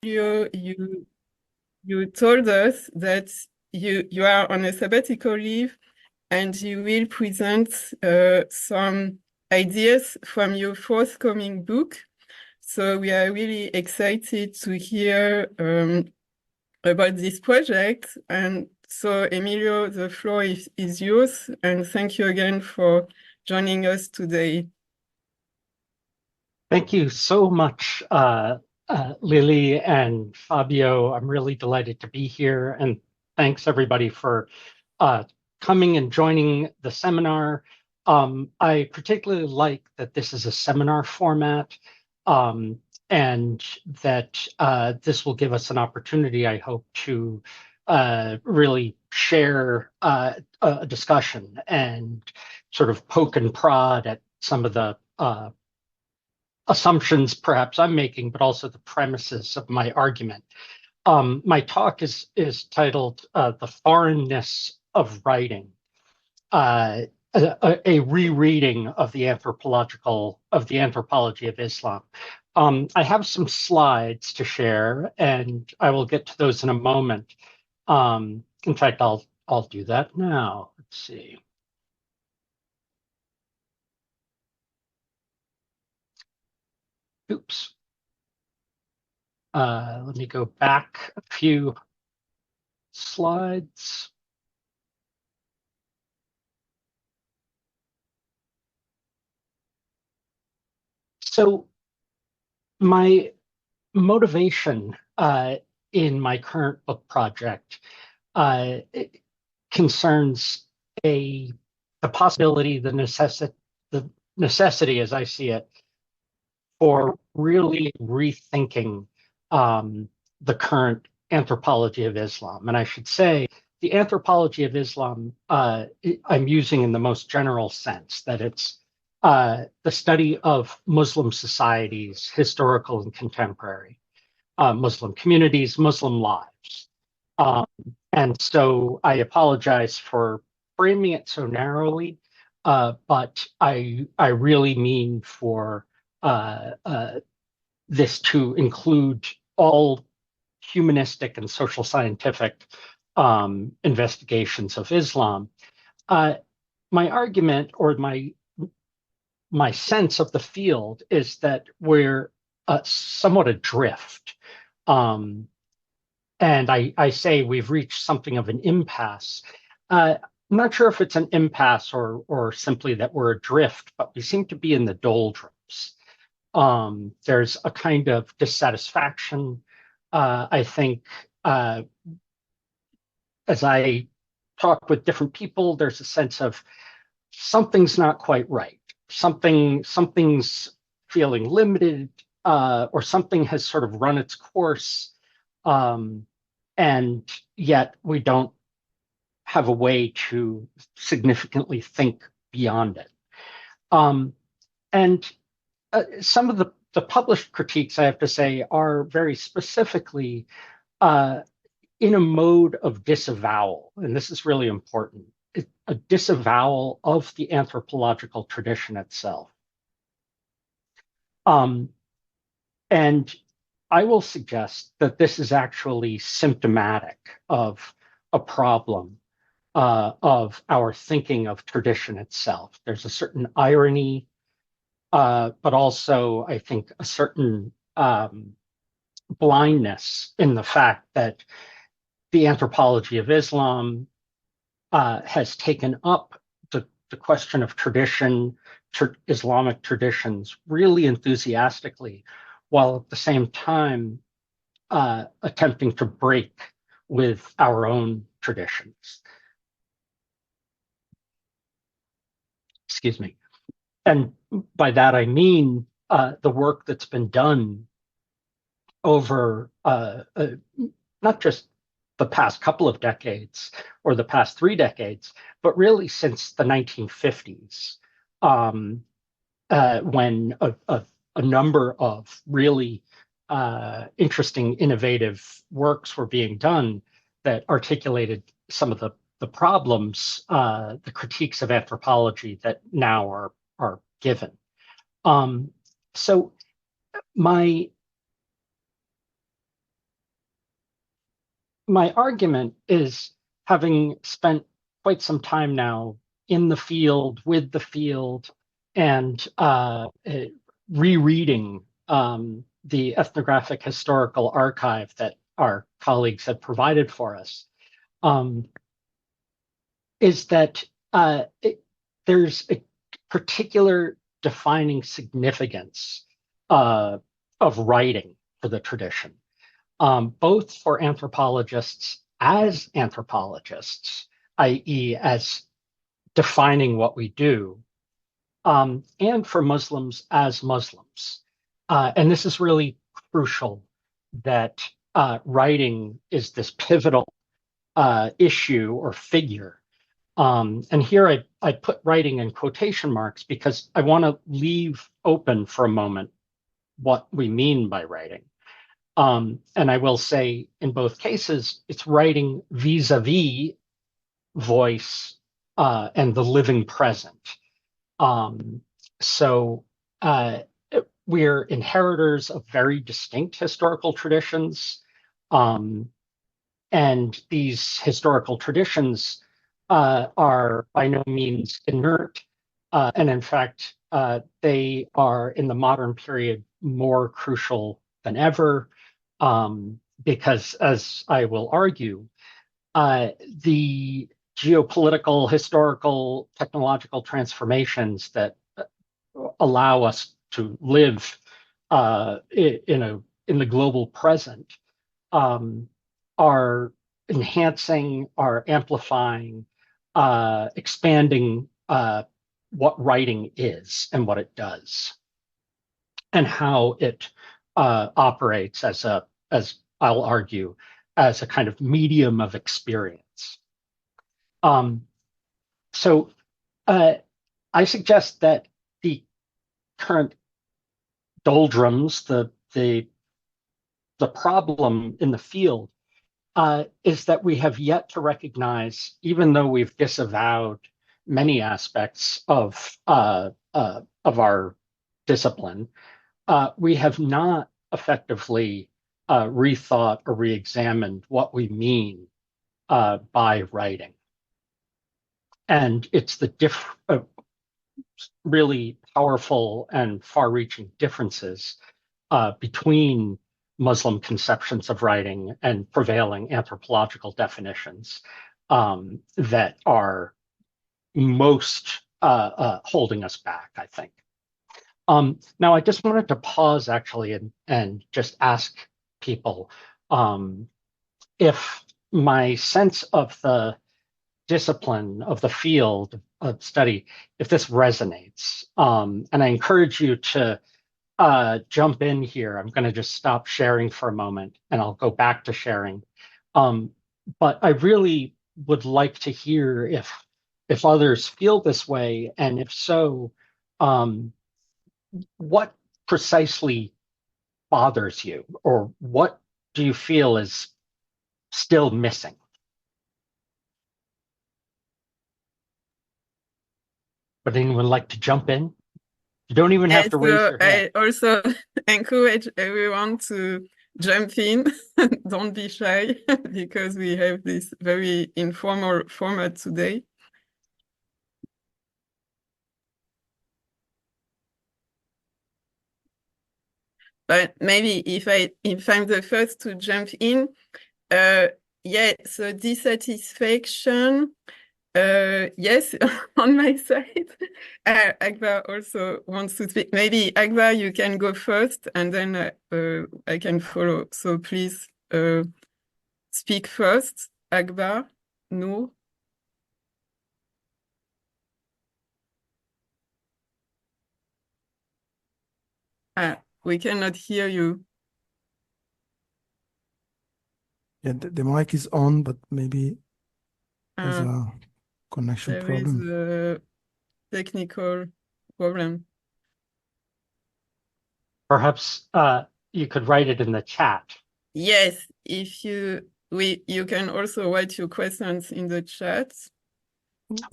you told us that you are on a sabbatical leave and you will present some ideas from your forthcoming book. So we are really excited to hear about this project. And so, Emilio, the floor is yours. And thank you again for joining us today. Thank you so much, Lily and Fabio. I'm really delighted to be here. And thanks everybody for uh, coming and joining the seminar. I particularly like that this is a seminar format um, and that this will give us an opportunity, I hope, to really share a discussion and sort of poke and prod at some of the assumptions perhaps I'm making, but also the premises of my argument. My talk is titled "The Foreignness of Writing," a rereading of the anthropology of Islam. I have some slides to share, and I will get to those in a moment. In fact, I'll do that now. Let's see. Oops. Let me go back a few slides. So my motivation in my current book project it concerns the possibility, the necessity, as I see it, for really rethinking the current anthropology of Islam. And I should say, the anthropology of Islam I'm using in the most general sense, that it's the study of Muslim societies, historical and contemporary, Muslim communities, Muslim lives. Um, and so I apologize for framing it so narrowly, but I really mean for this to include all humanistic and social scientific investigations of Islam. Uh, my argument, or my sense of the field, is that we're somewhat adrift. Um, and I say we've reached something of an impasse. I'm not sure if it's an impasse or simply that we're adrift, but we seem to be in the doldrums. There's a kind of dissatisfaction. I think as I talk with different people, there's a sense of something's not quite right. Something's feeling limited, or something has sort of run its course, and yet we don't have a way to significantly think beyond it. And some of the published critiques, I have to say, are very specifically uh, in a mode of disavowal, and this is really important, a disavowal of the anthropological tradition itself. Um, and I will suggest that this is actually symptomatic of a problem of our thinking of tradition itself. There's a certain irony, but also, I think, a certain blindness in the fact that the anthropology of Islam has taken up the question of tradition, Islamic traditions, really enthusiastically, while at the same time attempting to break with our own traditions. Excuse me. And by that I mean the work that's been done over not just the past couple of decades or the past 3 decades, but really since the 1950s, when a number of really interesting, innovative works were being done that articulated some of the problems, the critiques of anthropology that now are given. So my my argument is, having spent quite some time now in the field, with the field, and rereading the ethnographic historical archive that our colleagues had provided for us, um, is that there's a particular defining significance of writing for the tradition, both for anthropologists as anthropologists, i.e., as defining what we do, and for Muslims as Muslims. And this is really crucial, that writing is this pivotal issue or figure. And here I put writing in quotation marks because I want to leave open for a moment what we mean by writing. And I will say, in both cases, it's writing vis-a-vis voice and the living present. So we're inheritors of very distinct historical traditions. And these historical traditions are by no means inert. And in fact, they are in the modern period more crucial than ever, because, as I will argue, the geopolitical, historical, technological transformations that allow us to live in the global present are enhancing, are amplifying, expanding what writing is and what it does, and how it operates as I'll argue, as a kind of medium of experience. So I suggest that the current doldrums, the problem in the field, is that we have yet to recognize, even though we've disavowed many aspects of our discipline, we have not effectively rethought or reexamined what we mean by writing. And it's the really powerful and far-reaching differences between Muslim conceptions of writing and prevailing anthropological definitions that are most holding us back, I think. Now, I just wanted to pause, actually, and just ask people if my sense of the discipline of the field of study, if this resonates. And I encourage you to jump in here. I'm going to just stop sharing for a moment and I'll go back to sharing. But I really would like to hear if others feel this way, and if so, what precisely bothers you, or what do you feel is still missing? Would anyone like to jump in? You don't even have to raise your hand. I also encourage everyone to jump in. Don't be shy, because we have this very informal format today. But maybe if I'm the first to jump in, yeah, so dissatisfaction, yes, on my side. Agba also wants to speak. Maybe Agba, you can go first, and then I can follow. So please speak first, Agba. No. We cannot hear you. Yeah, the mic is on, but maybe there's a connection problem. There is a technical problem. Perhaps you could write it in the chat. Yes, if you can also write your questions in the chat.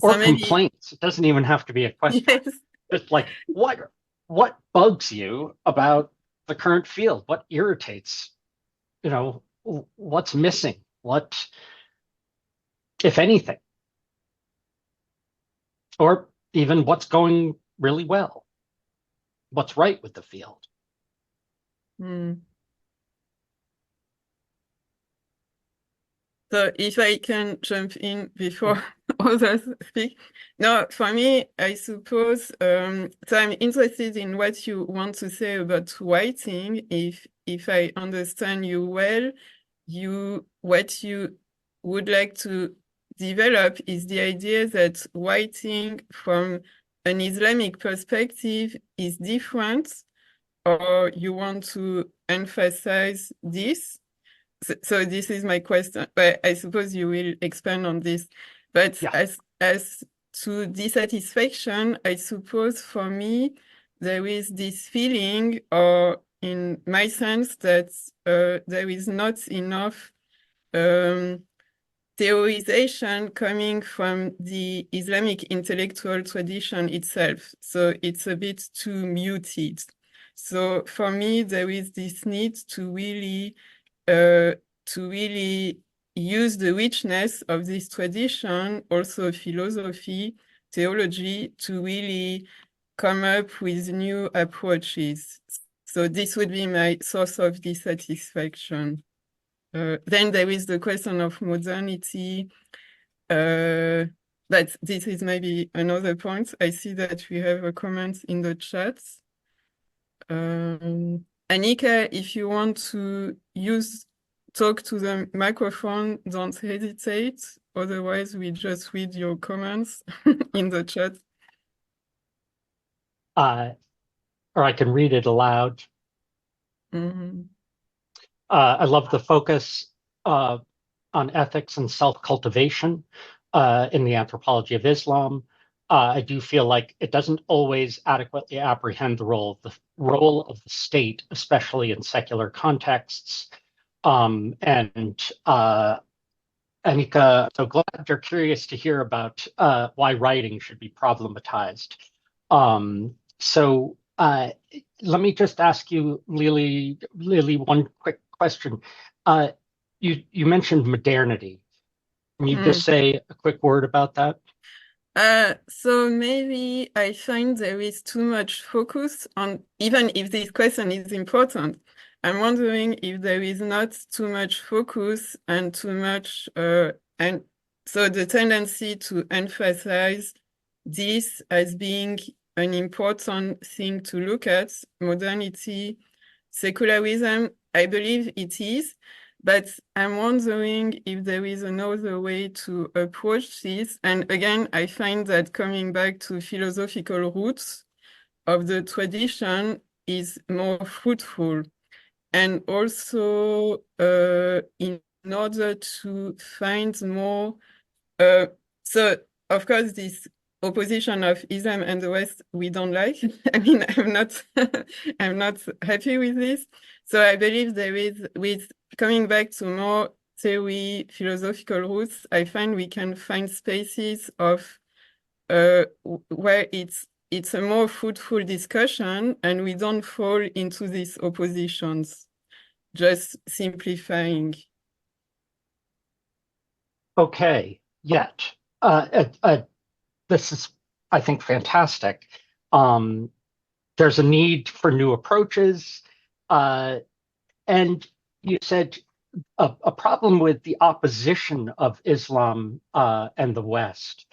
Or So maybe, complaints. It doesn't even have to be a question. yes. Just like, what bugs you about the current field? What irritates? What's missing? What, if anything, or even what's going really well? What's right with the field? Mm. So if I can jump in before others speak. No, for me, I suppose, so I'm interested in what you want to say about writing. If I understand you well, what you would like to develop is the idea that writing from an Islamic perspective is different, or you want to emphasize this. So this is my question, but I suppose you will expand on this. But Yeah. as to dissatisfaction, I suppose for me, there is this feeling, or in my sense, that there is not enough theorization coming from the Islamic intellectual tradition itself. So it's a bit too muted. So for me, there is this need to really use the richness of this tradition, also philosophy, theology, to really come up with new approaches. So this would be my source of dissatisfaction. Then there is the question of modernity, but this is maybe another point. I see that we have a comment in the chat. Anika, if you want to talk to the microphone, don't hesitate. Otherwise, we just read your comments in the chat. Or I can read it aloud. Mm-hmm. I love the focus on ethics and self-cultivation in the anthropology of Islam. I do feel like it doesn't always adequately apprehend the role of the state, especially in secular contexts. And Anika, so glad you're curious to hear about why writing should be problematized. So let me just ask you, Lily, one quick question. You mentioned modernity. Can you just say a quick word about that? So maybe I find there is too much focus on, even if this question is important, I'm wondering if there is not too much focus and too much, and so the tendency to emphasize this as being an important thing to look at, modernity, secularism, I believe it is. But I'm wondering if there is another way to approach this. And again, I find that coming back to philosophical roots of the tradition is more fruitful. And also, in order to find more, so of course, this opposition of Islam and the West, we don't like. I mean, I'm not happy with this. So I believe there is, with coming back to more theory, philosophical roots, I find we can find spaces of where it's a more fruitful discussion, and we don't fall into these oppositions, just simplifying. Okay, yet. This is, I think, fantastic. There's a need for new approaches. And you said a problem with the opposition of Islam and the West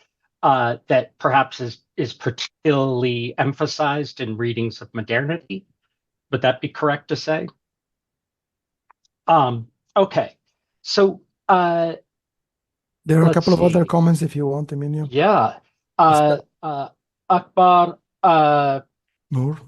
that perhaps is particularly emphasized in readings of modernity. Would that be correct to say? Okay, so there are a couple of other see. comments if you want, Emilio. Yeah. Akbar, Noor.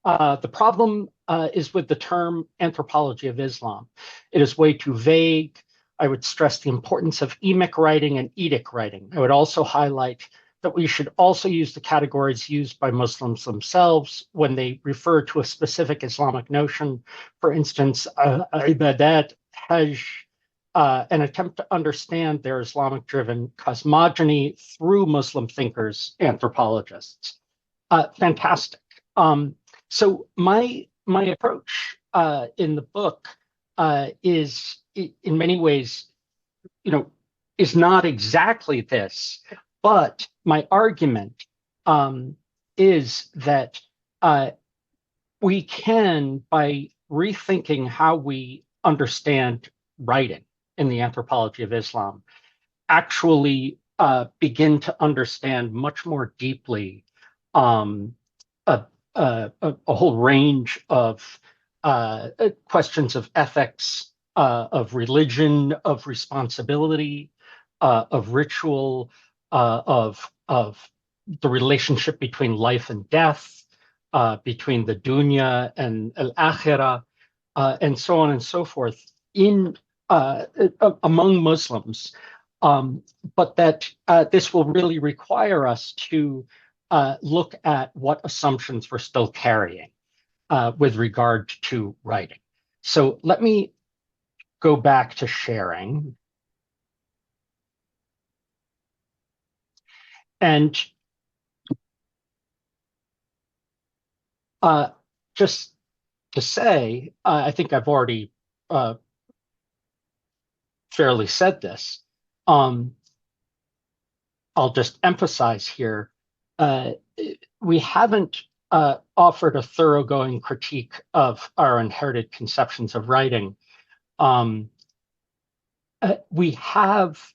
the problem is with the term anthropology of Islam. It is way too vague. I would stress the importance of emic writing and edic writing. I would also highlight that we should also use the categories used by Muslims themselves when they refer to a specific Islamic notion. For instance, ibadat, hajj, an attempt to understand their Islamic-driven cosmogony through Muslim thinkers, anthropologists. Fantastic. So my approach in the book is in many ways is not exactly this, but my argument is that we can, by rethinking how we understand writing in the anthropology of Islam, actually begin to understand much more deeply a, a whole range of questions of ethics, of religion, of responsibility, of ritual, of the relationship between life and death, between the dunya and al-akhirah, and so on and so forth in among Muslims, but that this will really require us to look at what assumptions we're still carrying with regard to writing. So let me go back to sharing. And just to say, I think I've already fairly said this. I'll just emphasize here, we haven't offered a thoroughgoing critique of our inherited conceptions of writing. We have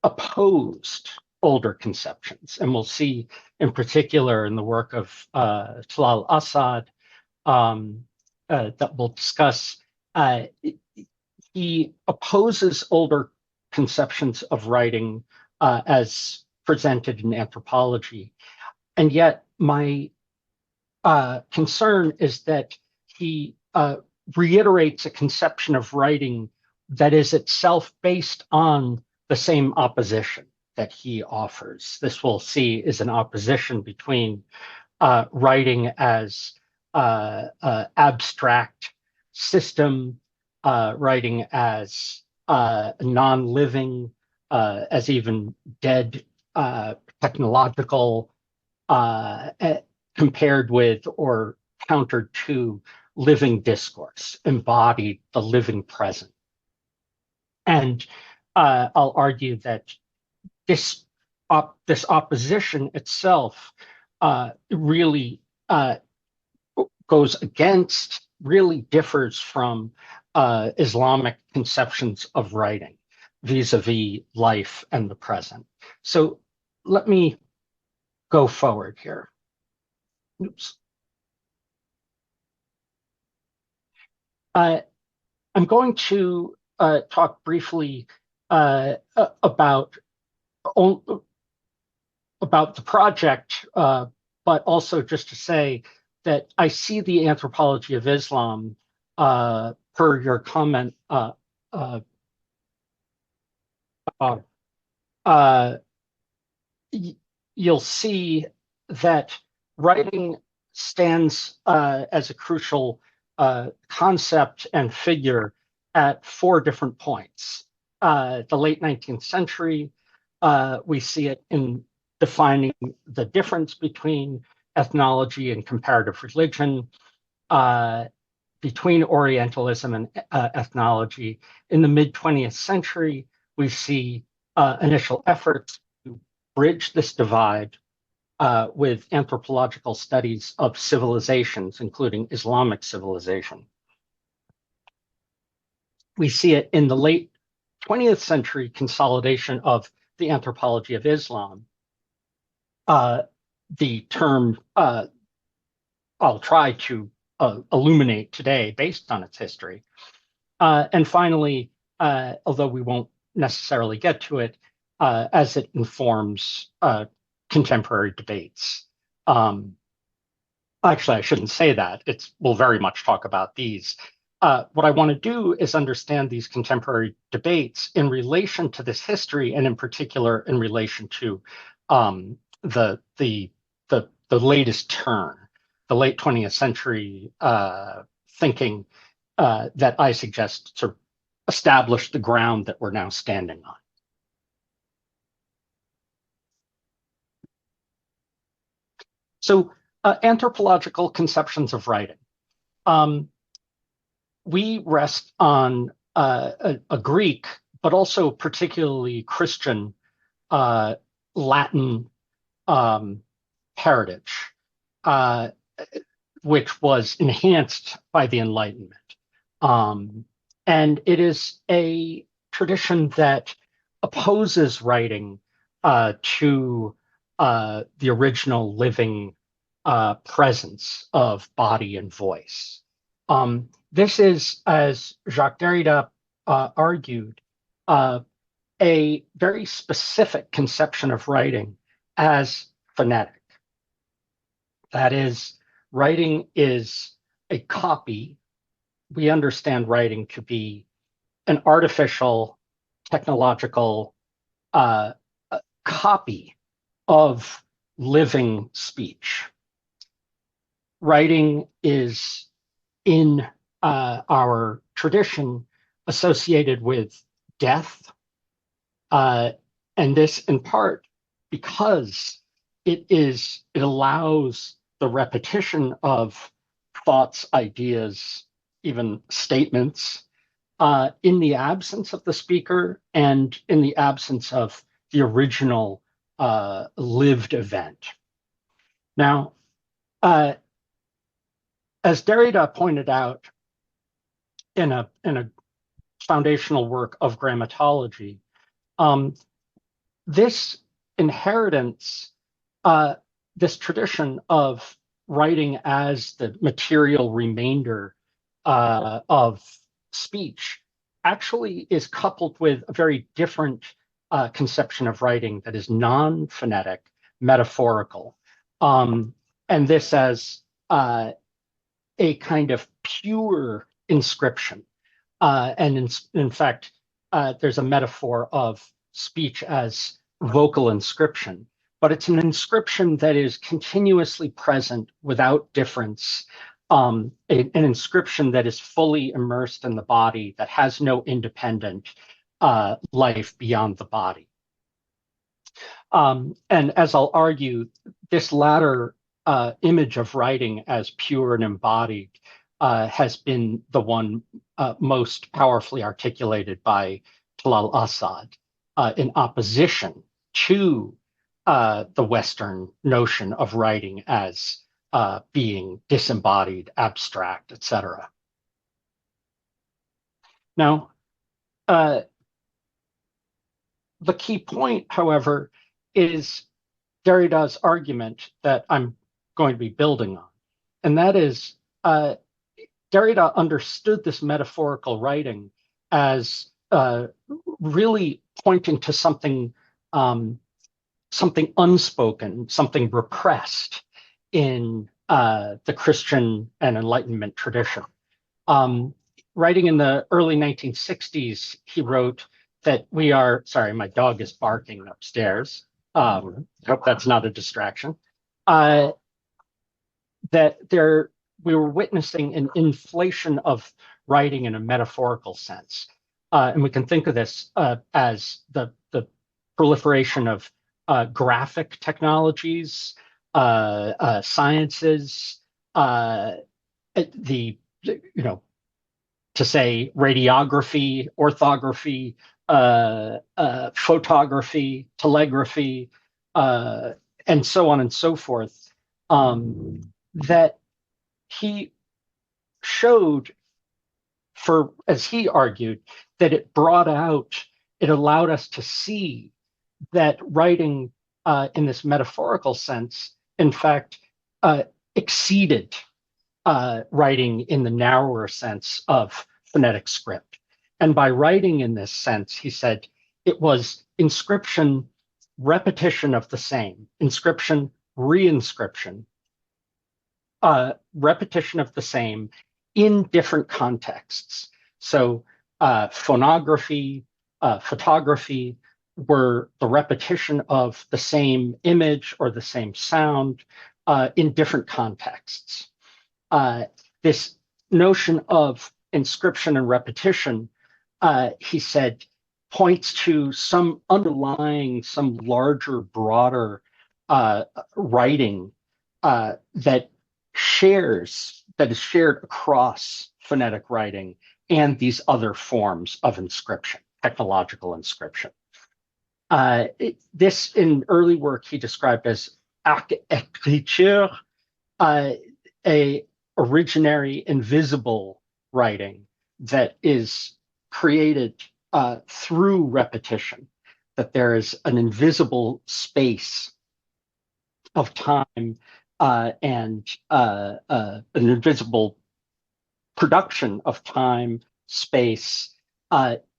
opposed older conceptions, and we'll see in particular in the work of Talal Asad that we'll discuss, he opposes older conceptions of writing as presented in anthropology. And yet my concern is that he reiterates a conception of writing that is itself based on the same opposition that he offers. This we'll see is an opposition between writing as abstract system, writing as non-living, as even dead technological, compared with or countered to living discourse, embodied the living present. And I'll argue that this opposition itself really goes against, really differs from Islamic conceptions of writing vis-a-vis life and the present. So let me go forward here. Oops. I'm going to talk briefly about the project, but also just to say that I see the anthropology of Islam, per your comment, you'll see that writing stands as a crucial concept and figure at 4 different points. The late 19th century, we see it in defining the difference between ethnology and comparative religion, between Orientalism and ethnology. In the mid-20th century, we see initial efforts to bridge this divide with anthropological studies of civilizations, including Islamic civilization. We see it in the late 20th century consolidation of the anthropology of Islam. The term I'll try to illuminate today based on its history. And finally, although we won't necessarily get to it, as it informs contemporary debates. Actually, I shouldn't say that. We'll very much talk about these. What I want to do is understand these contemporary debates in relation to this history, and in particular in relation to the latest turn, the late 20th century thinking that I suggest sort of established the ground that we're now standing on. So anthropological conceptions of writing. We rest on a Greek but also particularly Christian Latin heritage, which was enhanced by the Enlightenment. And it is a tradition that opposes writing to the original living presence of body and voice. This is, as Jacques Derrida argued, a very specific conception of writing as phonetic. That is, writing is a copy. We understand writing to be an artificial, technological copy of living speech. Writing is, in our tradition, associated with death, and this in part because it allows the repetition of thoughts, ideas, even statements in the absence of the speaker and in the absence of the original lived event. Now, as Derrida pointed out in a foundational work of grammatology, this inheritance, this tradition of writing as the material remainder of speech actually is coupled with a very different conception of writing that is non-phonetic, metaphorical, and this as a kind of pure inscription. And in fact, there's a metaphor of speech as vocal inscription, but it's an inscription that is continuously present without difference, an inscription that is fully immersed in the body, that has no independent life beyond the body. And as I'll argue, this latter image of writing as pure and embodied has been the one most powerfully articulated by Talal Asad in opposition to the Western notion of writing as being disembodied, abstract, etc. Now, the key point, however, is Derrida's argument that I'm going to be building on, and that is Derrida understood this metaphorical writing as really pointing to something unspoken, something repressed in the Christian and Enlightenment tradition. Writing in the early 1960s, he wrote that we are, sorry, my dog is barking upstairs. Hope that's not a distraction. That we were witnessing an inflation of writing in a metaphorical sense. And we can think of this as the proliferation of graphic technologies, sciences, to say radiography, orthography, photography, telegraphy, and so on and so forth, that he showed, as he argued, that it allowed us to see that writing in this metaphorical sense, in fact, exceeded writing in the narrower sense of phonetic script. And by writing in this sense, he said, it was inscription, repetition of the same, inscription, reinscription, repetition of the same in different contexts. So phonography, photography were the repetition of the same image or the same sound in different contexts. This notion of inscription and repetition, he said, points to some underlying, some larger, broader writing that is shared across phonetic writing and these other forms of inscription. technological inscription. This, in early work, he described as arc-écriture, a originary invisible writing that is created through repetition, that there is an invisible space of time and an invisible production of time, space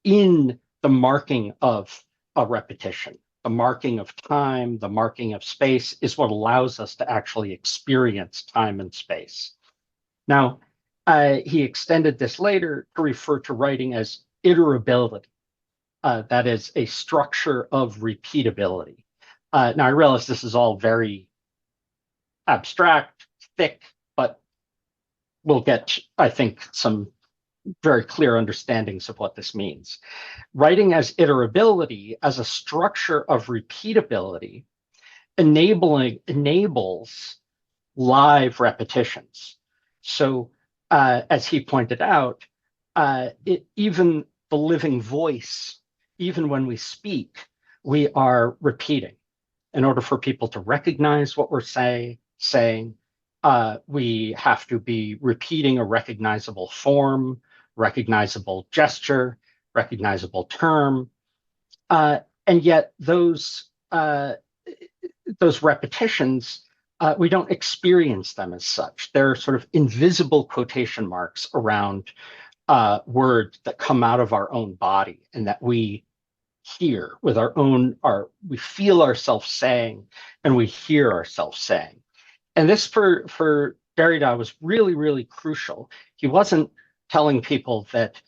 in the marking of a repetition. The marking of time, the marking of space is what allows us to actually experience time and space. Now, he extended this later to refer to writing as iterability. That is a structure of repeatability. Now, I realize this is all very abstract, thick, but we'll get, I think, some very clear understandings of what this means. Writing as iterability, as a structure of repeatability, enables live repetitions. So, as he pointed out, even the living voice, even when we speak, we are repeating. In order for people to recognize what we're saying, we have to be repeating a recognizable form, recognizable gesture, recognizable term, and yet those repetitions, we don't experience them as such. They're sort of invisible quotation marks around words that come out of our own body and that we hear with we feel ourselves saying and we hear ourselves saying. And this for Derrida was really, really crucial. He wasn't telling people that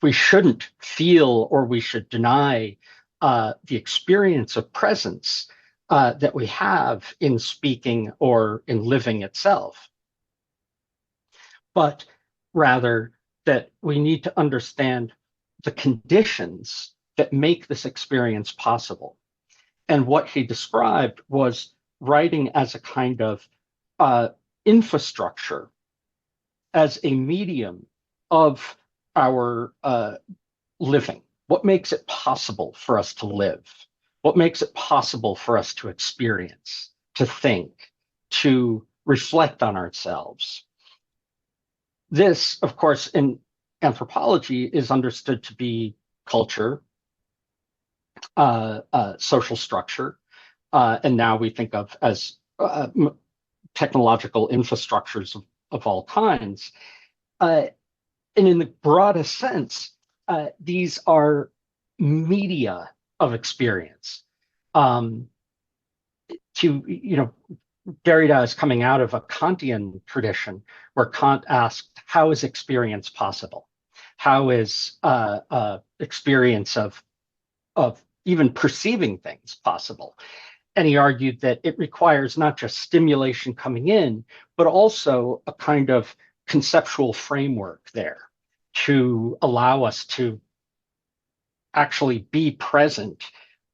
we shouldn't feel or we should deny the experience of presence that we have in speaking or in living itself, but rather that we need to understand the conditions that make this experience possible. And what he described was writing as a kind of infrastructure, as a medium of our living. What makes it possible for us to live? What makes it possible for us to experience, to think, to reflect on ourselves? This, of course, in anthropology is understood to be culture, social structure, and now we think of as technological infrastructures of all kinds. And in the broadest sense, these are media of experience. Derrida is coming out of a Kantian tradition where Kant asked, how is experience possible? How is experience of even perceiving things possible? And he argued that it requires not just stimulation coming in, but also a kind of conceptual framework there to allow us to actually be present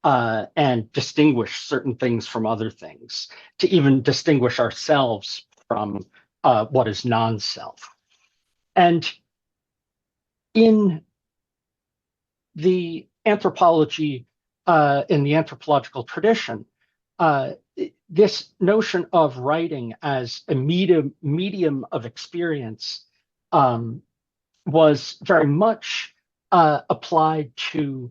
and distinguish certain things from other things, to even distinguish ourselves from what is non-self. And in the anthropology, in the anthropological tradition, this notion of writing as a medium of experience was very much applied to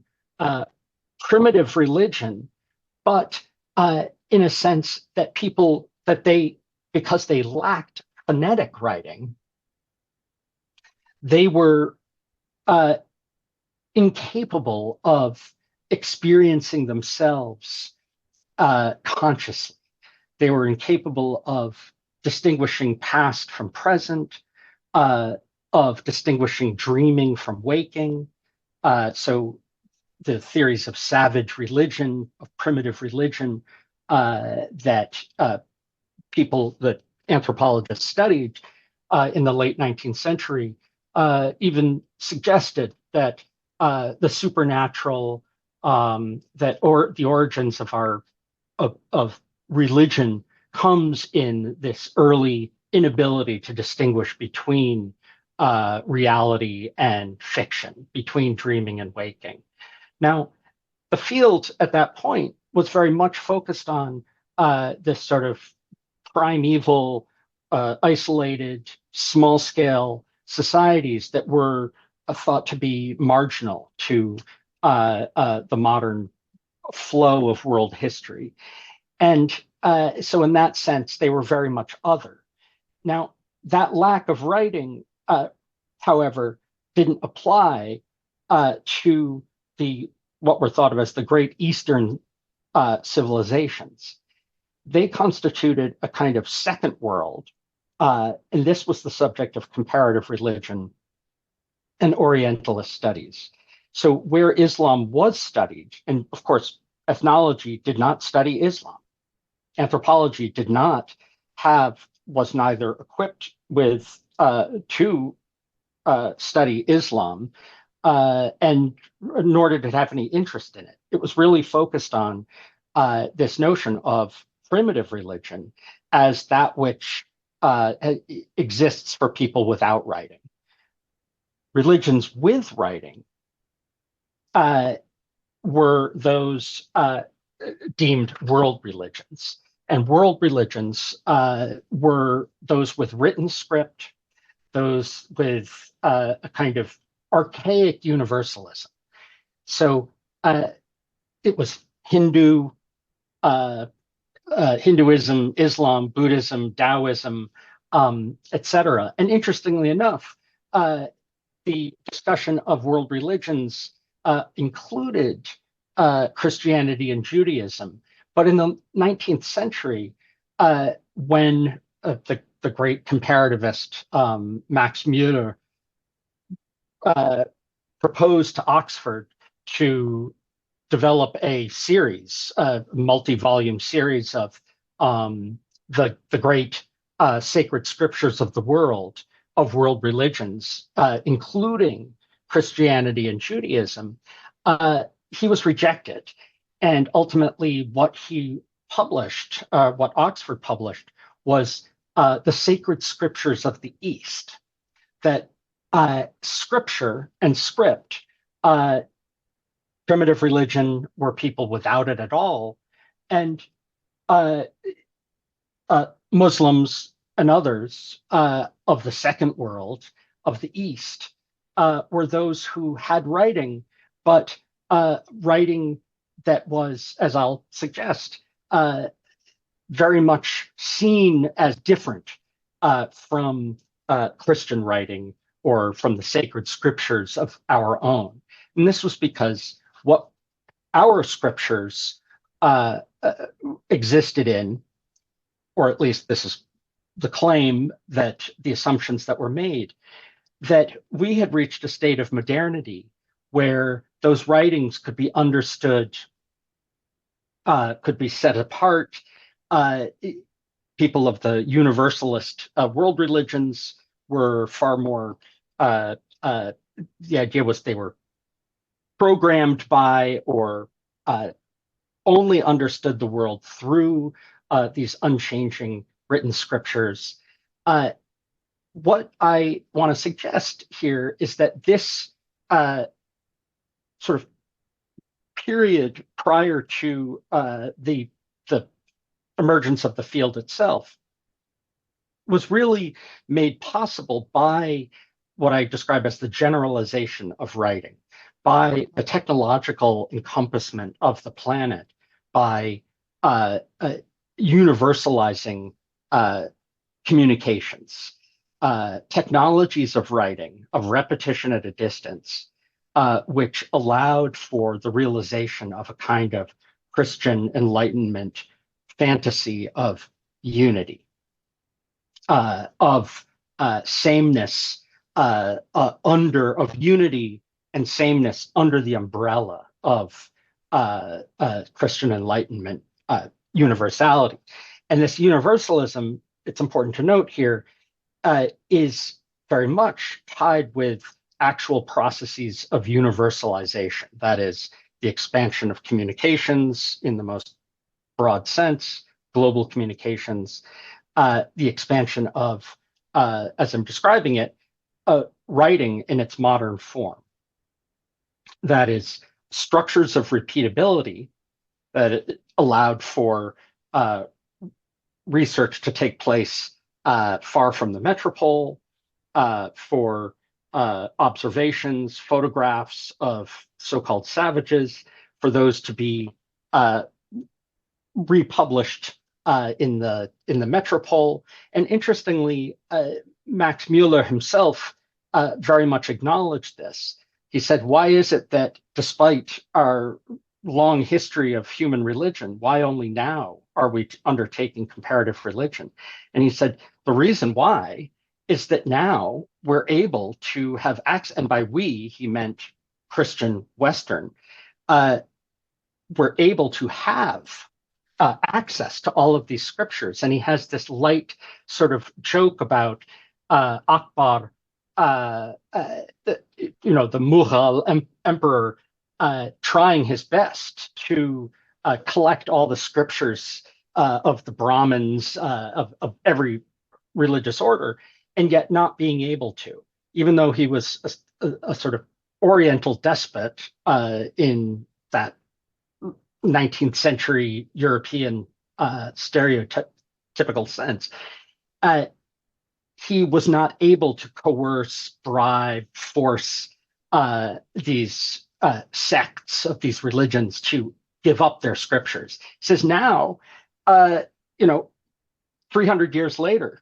primitive religion, but in a sense that because they lacked phonetic writing, they were incapable of experiencing themselves consciously. They were incapable of distinguishing past from present, of distinguishing dreaming from waking. So the theories of savage religion, of primitive religion, that anthropologists studied in the late 19th century, even suggested that the supernatural, or the origins of religion comes in this early inability to distinguish between reality and fiction, between dreaming and waking. Now, the field at that point was very much focused on this sort of primeval, isolated, small-scale societies that were thought to be marginal to the modern flow of world history. And so in that sense, they were very much other. Now, that lack of writing, however, didn't apply to what were thought of as the great Eastern civilizations. They constituted a kind of second world, and this was the subject of comparative religion and Orientalist studies. So where Islam was studied, and of course, ethnology did not study Islam. Anthropology was neither equipped with to study Islam, and nor did it have any interest in it. It was really focused on this notion of primitive religion as that which exists for people without writing. Religions with writing were those deemed world religions. And world religions were those with written script, those with a kind of archaic universalism. So it was Hinduism, Islam, Buddhism, Taoism, etc. And interestingly enough, the discussion of world religions included Christianity and Judaism. But in the 19th century, when the great comparativist Max Muller proposed to Oxford to develop a series, a multi-volume series of the great sacred scriptures of the world, of world religions, including Christianity and Judaism, he was rejected. And ultimately, what he published, what Oxford published, was the sacred scriptures of the East. That scripture and script, primitive religion were people without it at all, and Muslims and others of the second world, of the East, were those who had writing, but writing that was, as I'll suggest, very much seen as different from Christian writing or from the sacred scriptures of our own. And this was because what our scriptures existed in, or at least this is the claim, that the assumptions that were made, that we had reached a state of modernity where those writings could be understood, could be set apart. People of the universalist world religions were far more, the idea was they were programmed by or only understood the world through these unchanging written scriptures. What I want to suggest here is that this sort of period prior to the emergence of the field itself was really made possible by what I describe as the generalization of writing, by the technological encompassment of the planet, by universalizing communications, technologies of writing, of repetition at a distance, which allowed for the realization of a kind of Christian Enlightenment fantasy of unity, of sameness, of unity and sameness under the umbrella of Christian Enlightenment universality. And this universalism, it's important to note here, is very much tied with actual processes of universalization. That is, the expansion of communications in the most broad sense, global communications, the expansion of, as I'm describing it, writing in its modern form. That is, structures of repeatability that allowed for research to take place far from the metropole, for observations, photographs of so-called savages, for those to be republished in the metropole. And interestingly, Max Muller himself very much acknowledged this. He said, why is it that despite our long history of human religion, why only now are we undertaking comparative religion? And he said, the reason why is that now we're able to have access, and by we, he meant Christian Western, we're able to have access to all of these scriptures. And he has this light sort of joke about Akbar, the Mughal emperor, trying his best to collect all the scriptures of the Brahmins, of every religious order, and yet not being able to, even though he was a sort of Oriental despot in that 19th century European stereotypical sense. He was not able to coerce, bribe, force these sects of these religions to give up their scriptures. He says now, 300 years later,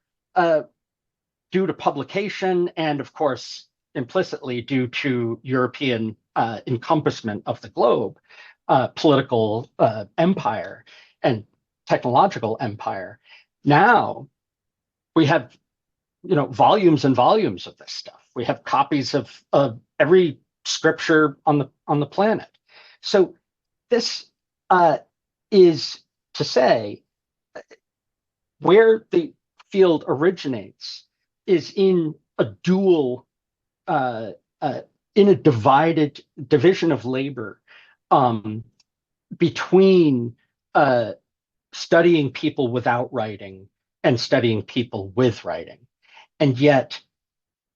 due to publication and, of course, implicitly due to European encompassment of the globe, political empire and technological empire, now we have volumes and volumes of this stuff. We have copies of every scripture on the planet. So this is to say, where the field originates is in a dual, in a divided division of labor between studying people without writing and studying people with writing. And yet,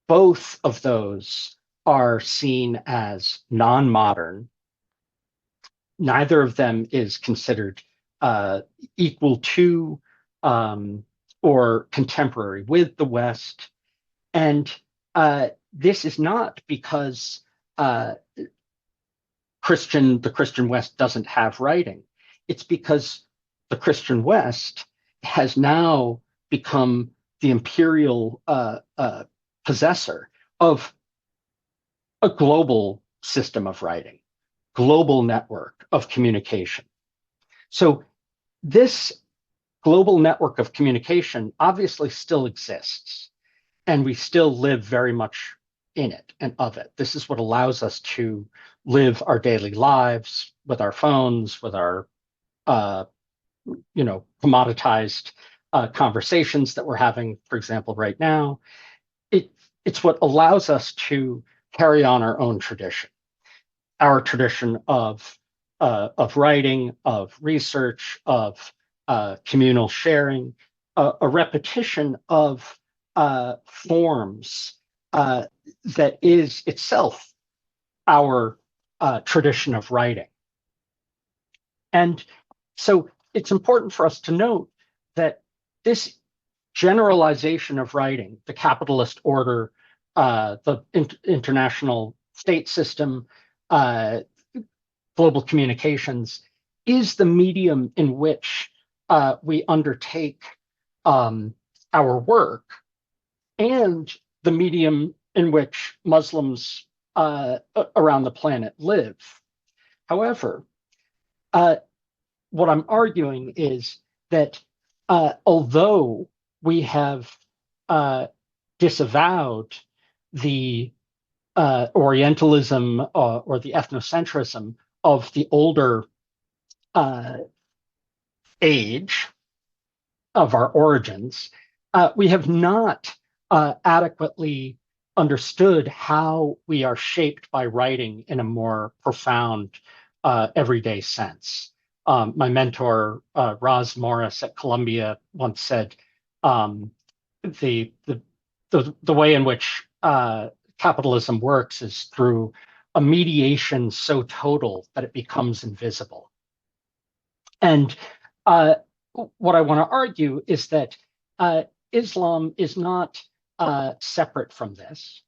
both of those are seen as non-modern. Neither of them is considered equal to or contemporary with the West. And this is not because the Christian West doesn't have writing. It's because the Christian West has now become the imperial possessor of a global system of writing, global network of communication. So this global network of communication obviously still exists, and we still live very much in it and of it. This is what allows us to live our daily lives with our phones, with our commoditized conversations that we're having, for example, right now. It's what allows us to carry on our own tradition, our tradition of writing, of research, of communal sharing, a repetition of forms that is itself our tradition of writing. And so it's important for us to note that this generalization of writing, the capitalist order, the international state system, global communications, is the medium in which we undertake our work, and the medium in which Muslims around the planet live. However, what I'm arguing is that although we have disavowed the Orientalism or the ethnocentrism of the older age of our origins, we have not adequately understood how we are shaped by writing in a more profound, everyday sense. My mentor, Roz Morris at Columbia, once said, the way in which capitalism works is through a mediation so total that it becomes invisible. And what I want to argue is that Islam is not separate from this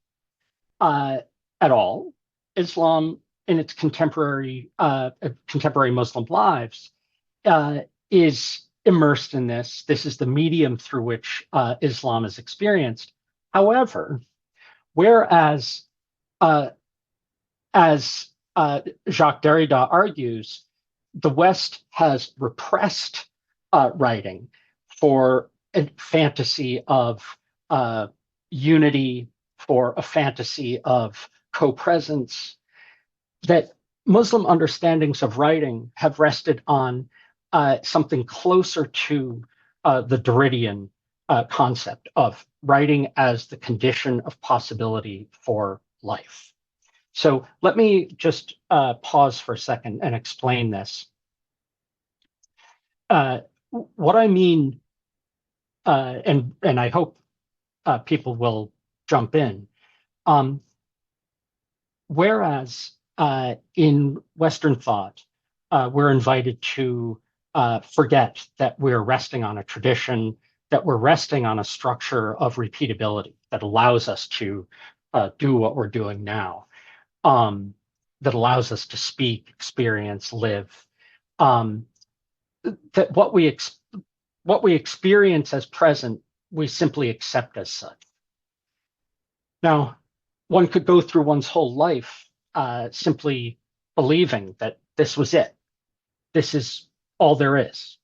at all. Islam, in its contemporary Muslim lives, is immersed in this. This is the medium through which Islam is experienced. However, whereas, as Jacques Derrida argues, the West has repressed writing for a fantasy of unity, for a fantasy of co-presence, that Muslim understandings of writing have rested on something closer to the Derridian concept of writing as the condition of possibility for life. So let me just pause for a second and explain this. What I mean, and I hope people will jump in, whereas in Western thought, we're invited to forget that we're resting on a tradition, that we're resting on a structure of repeatability that allows us to do what we're doing now, that allows us to speak, experience, live. That what we experience as present, we simply accept as such. Now, one could go through one's whole life simply believing that this was it. This is all there is.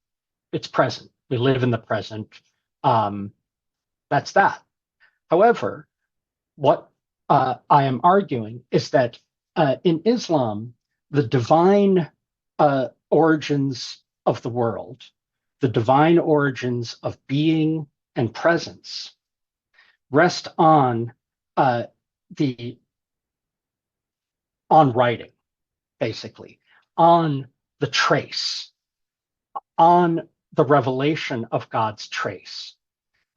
It's present. We live in the present. That's that. However, what I am arguing is that in Islam, the divine origins of the world, the divine origins of being and presence, rest on writing, basically, on the trace, on the revelation of God's trace.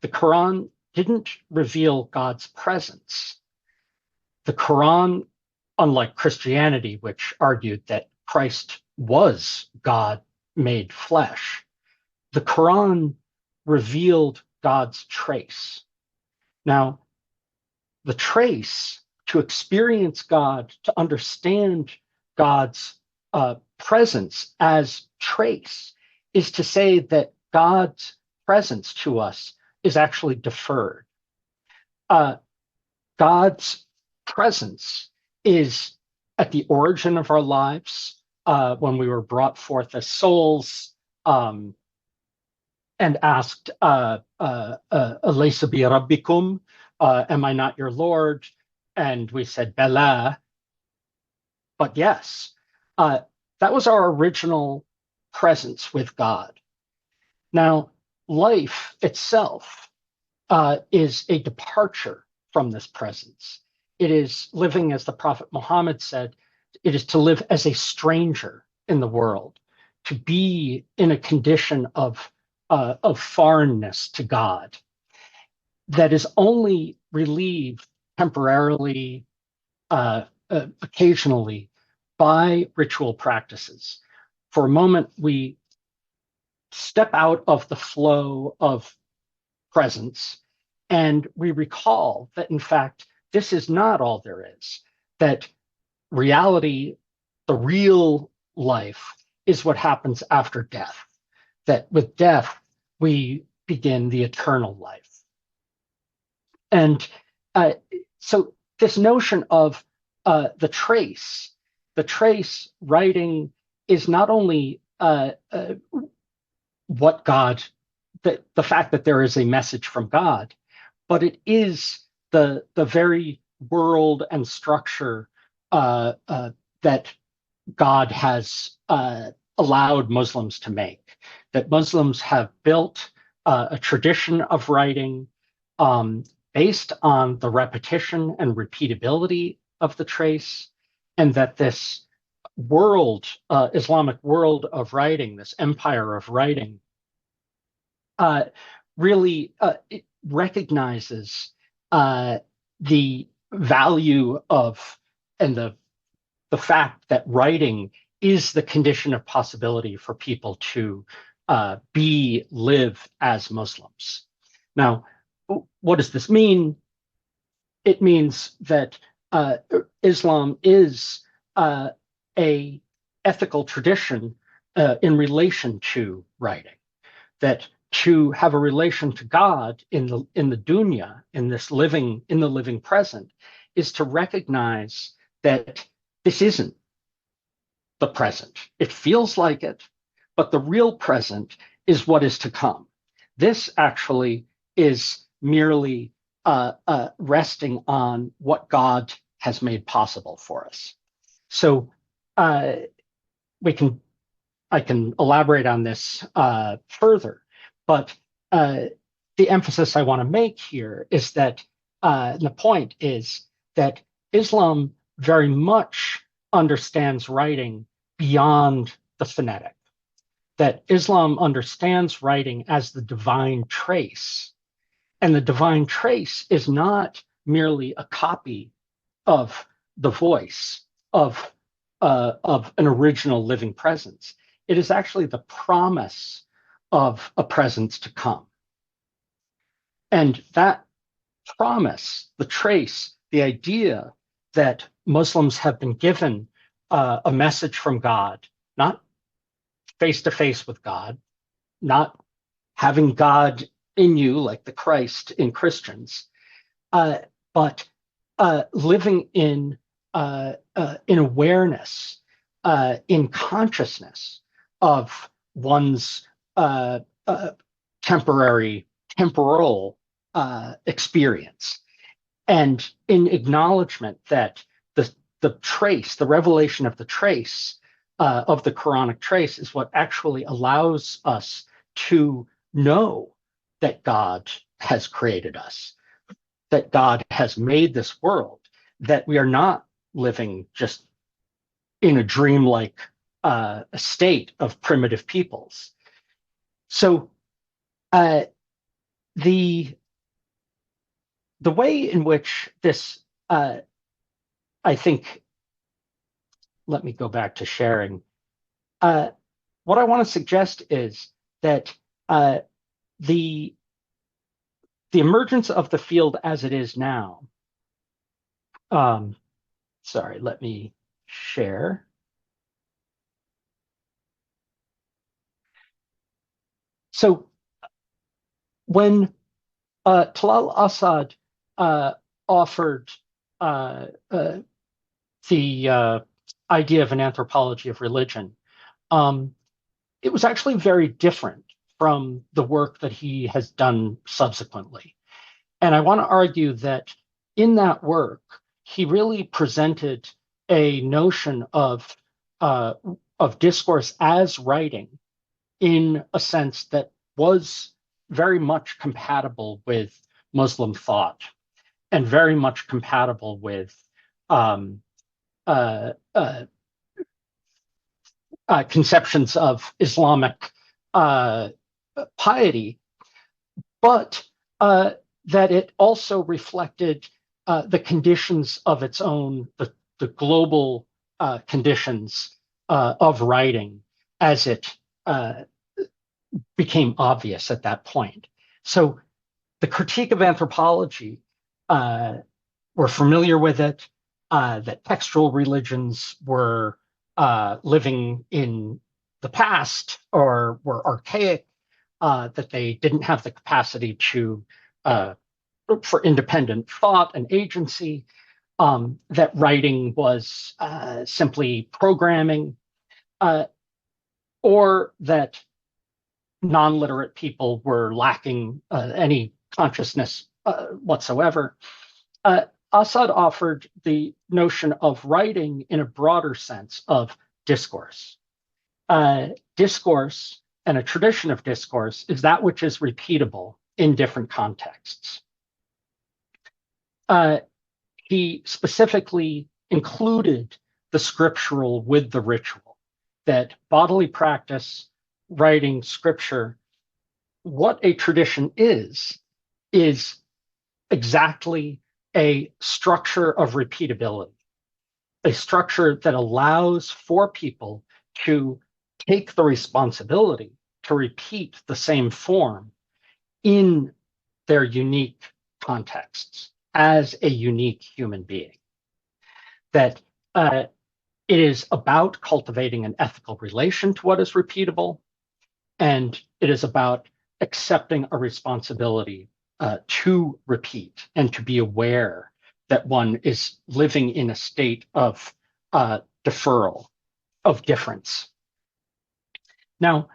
The Quran didn't reveal God's presence. The Quran, unlike Christianity, which argued that Christ was God made flesh, the Quran revealed God's trace. Now, the trace, to experience God, to understand God's presence as trace, is to say that God's presence to us is actually deferred. God's presence is at the origin of our lives, when we were brought forth as souls and asked, Alaysa bi rabbikum, am I not your Lord? And we said, Bala, but yes. That was our original presence with God. Now, life itself is a departure from this presence. It is living, as the Prophet Muhammad said, it is to live as a stranger in the world, to be in a condition of foreignness to God that is only relieved temporarily, occasionally, by ritual practices. For a moment, we step out of the flow of presence and we recall that, in fact, this is not all there is, that reality, the real life, is what happens after death, that with death, we begin the eternal life. And so this notion of the trace writing is not only what God, the fact that there is a message from God, but it is the very world and structure that God has allowed Muslims to make, that Muslims have built a tradition of writing based on the repetition and repeatability of the trace, and that this world, Islamic world of writing, this empire of writing, really it recognizes the value of and the fact that writing is the condition of possibility for people to live as Muslims. Now, what does this mean? It means that Islam is a ethical tradition in relation to writing. That to have a relation to God in the dunya, in the living present, is to recognize that this isn't the present. It feels like it, but the real present is what is to come. This actually is merely resting on what God has made possible for us. So I can elaborate on this further, but the emphasis I want to make here is that the point is that Islam very much understands writing beyond the phonetic, that Islam understands writing as the divine trace. And the divine trace is not merely a copy of the voice of an original living presence. It is actually the promise of a presence to come. And that promise, the trace, the idea that Muslims have been given a message from God, not face to face with God, not having God in you like the Christ in Christians, but living in awareness, in consciousness of one's temporal experience, and in acknowledgement that the trace, the revelation of the trace of the Quranic trace, is what actually allows us to know that God has created us, that God has made this world, that we are not living just in a dreamlike state of primitive peoples. So the way in which this, I think, let me go back to sharing. What I want to suggest is that the emergence of the field as it is now, sorry, let me share. So when Talal Asad offered the idea of an anthropology of religion, it was actually very different from the work that he has done subsequently. And I want to argue that in that work, he really presented a notion of discourse as writing in a sense that was very much compatible with Muslim thought and very much compatible with conceptions of Islamic piety, but that it also reflected the conditions of its own, the global conditions of writing as it became obvious at that point. So the critique of anthropology, we're familiar with it, that textual religions were living in the past or were archaic, that they didn't have the capacity to for independent thought and agency, that writing was simply programming, or that non-literate people were lacking any consciousness whatsoever. Assad offered the notion of writing in a broader sense of discourse. Discourse and a tradition of discourse is that which is repeatable in different contexts. He specifically included the scriptural with the ritual, that bodily practice, writing, scripture, what a tradition is exactly a structure of repeatability, a structure that allows for people to take the responsibility to repeat the same form in their unique contexts as a unique human being. That it is about cultivating an ethical relation to what is repeatable, and it is about accepting a responsibility to repeat and to be aware that one is living in a state of deferral, of difference. Now,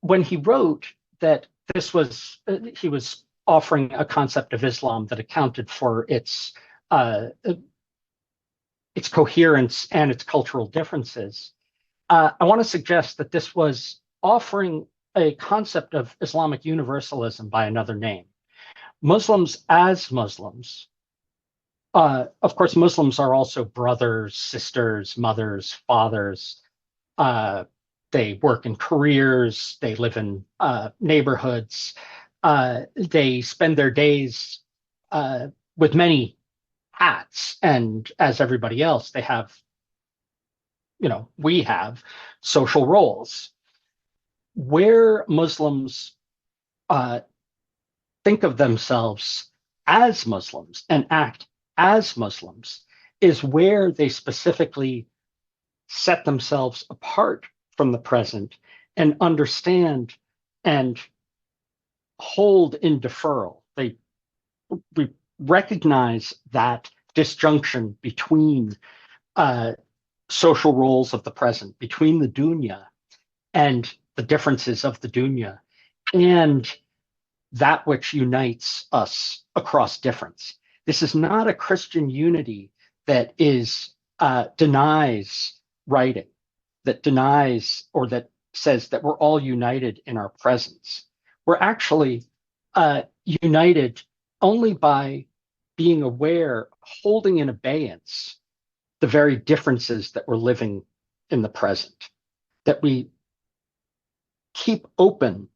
when he wrote that this was, he was offering a concept of Islam that accounted for its coherence and its cultural differences, I want to suggest that this was offering a concept of Islamic universalism by another name. Muslims as Muslims, of course, Muslims are also brothers, sisters, mothers, fathers. They work in careers, they live in neighborhoods, they spend their days with many hats, and as everybody else, they have, we have social roles. Where Muslims think of themselves as Muslims and act as Muslims is where they specifically set themselves apart from the present and understand and hold in deferral. We recognize that disjunction between social roles of the present, between the dunya and the differences of the dunya, and that which unites us across difference. This is not a Christian unity that denies writing, that denies or that says that we're all united in our presence. We're actually united only by being aware, holding in abeyance the very differences that we're living in the present, that we keep open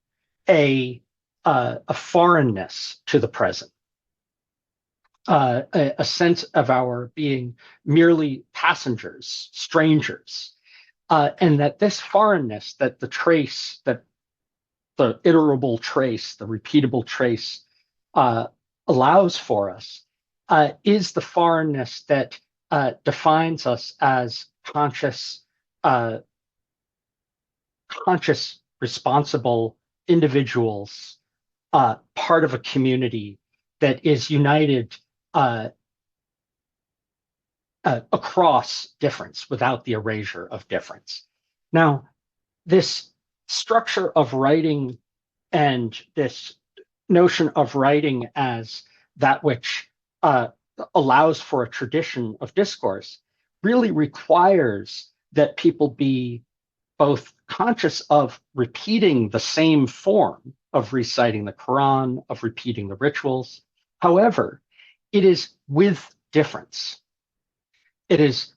a foreignness to the present, a sense of our being merely passengers, strangers, and that this foreignness, that the trace, that the iterable trace, the repeatable trace allows for us, is the foreignness that defines us as conscious, responsible individuals, part of a community that is united across difference without the erasure of difference. Now, this structure of writing and this notion of writing as that which allows for a tradition of discourse really requires that people be both conscious of repeating the same form of reciting the Quran, of repeating the rituals. However, it is with difference. It is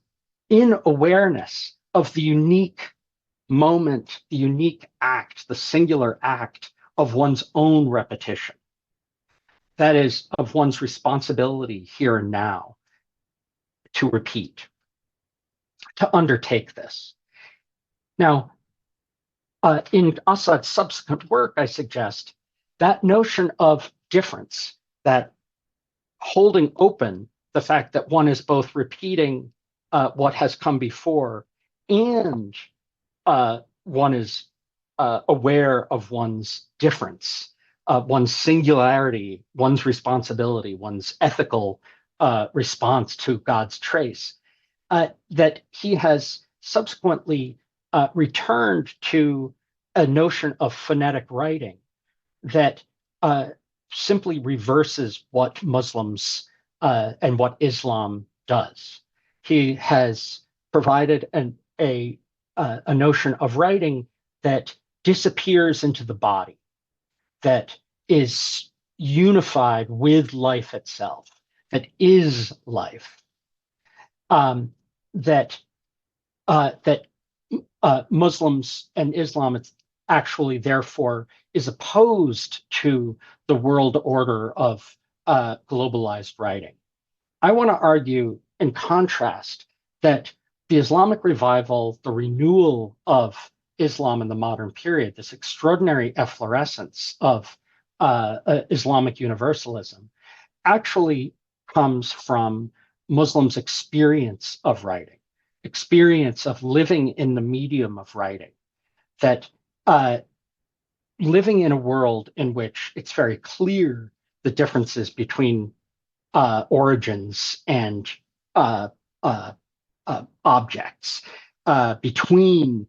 in awareness of the unique moment, the unique act, the singular act of one's own repetition. That is, of one's responsibility here and now to repeat, to undertake this. Now, in Assad's subsequent work, I suggest that notion of difference, that holding open the fact that one is both repeating what has come before and one is aware of one's difference, one's singularity, one's responsibility, one's ethical response to God's trace, that he has subsequently returned to a notion of phonetic writing that simply reverses what Muslims and what Islam does. He has provided a notion of writing that disappears into the body, that is unified with life itself, that is life, that Muslims and Islam actually therefore is opposed to the world order of globalized writing, I want to argue, in contrast, that the Islamic revival, the renewal of Islam in the modern period, this extraordinary efflorescence of Islamic universalism, actually comes from Muslims' experience of writing, experience of living in the medium of writing, that living in a world in which it's very clear the differences between origins and uh, uh, objects, between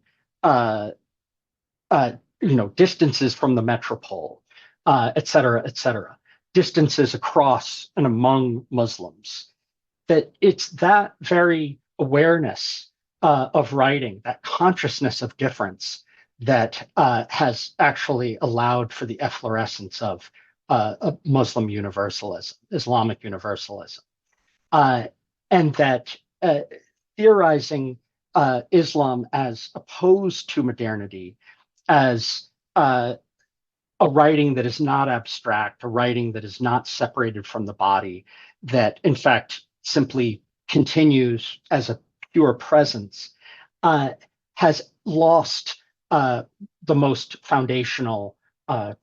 distances from the metropole, et cetera, distances across and among Muslims. That it's that very awareness of writing, that consciousness of difference, that has actually allowed for the efflorescence of Muslim universalism, Islamic universalism, and that theorizing Islam as opposed to modernity, as a writing that is not abstract, a writing that is not separated from the body, that in fact simply continues as a pure presence, has lost the most foundational,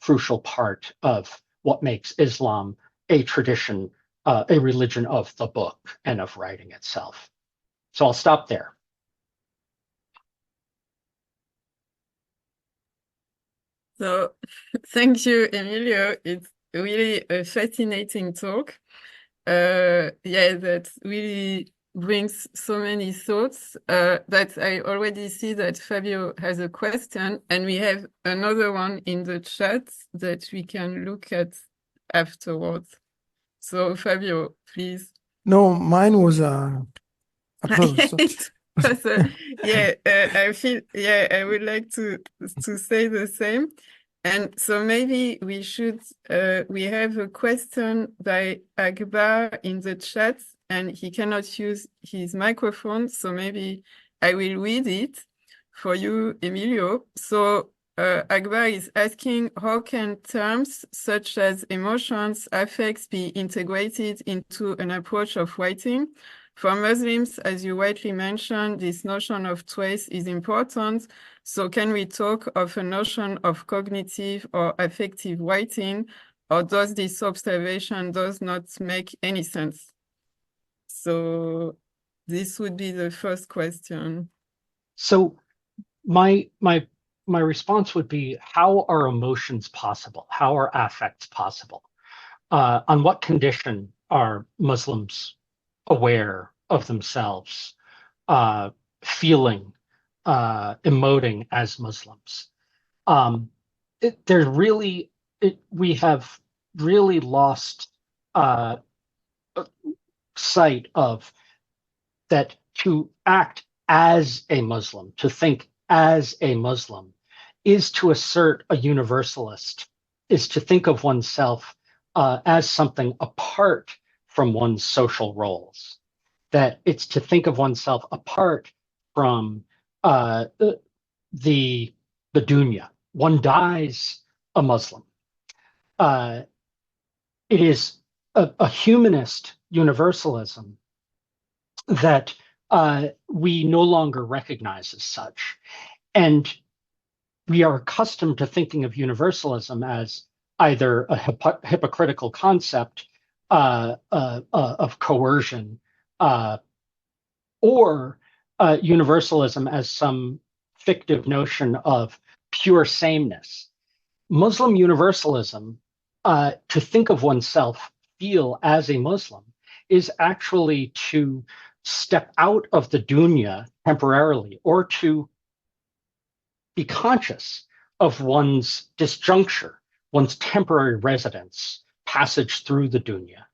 crucial part of what makes Islam a tradition, a religion of the book and of writing itself. So I'll stop there. So thank you, Emilio. It's really a fascinating talk. Yeah, that really brings so many thoughts that I already see that Fabio has a question, and we have another one in the chat that we can look at afterwards. So Fabio, please. No, mine was applause. Yeah, I feel, yeah, I would like to say the same. And so maybe we should, we have a question by Akbar in the chat, and he cannot use his microphone, so maybe I will read it for you, Emilio. So Akbar is asking, how can terms such as emotions, affects be integrated into an approach of writing? For Muslims, as you rightly mentioned, this notion of choice is important. So can we talk of a notion of cognitive or affective writing, or does this observation does not make any sense? So this would be the first question. So my response would be, how are emotions possible? How are affects possible? On what condition are Muslims aware of themselves, feeling, emoting as Muslims? We have really lost sight of that. To act as a Muslim, to think as a Muslim, is to assert a universalist, is to think of oneself as something apart from one's social roles, that it's to think of oneself apart from the dunya. One dies a Muslim. It is a humanist universalism that we no longer recognize as such. And we are accustomed to thinking of universalism as either a hypocritical concept of coercion, or universalism as some fictive notion of pure sameness. Muslim universalism, to think of oneself, feel as a Muslim, is actually to step out of the dunya temporarily, or to be conscious of one's disjuncture, one's temporary residence, passage through the dunya.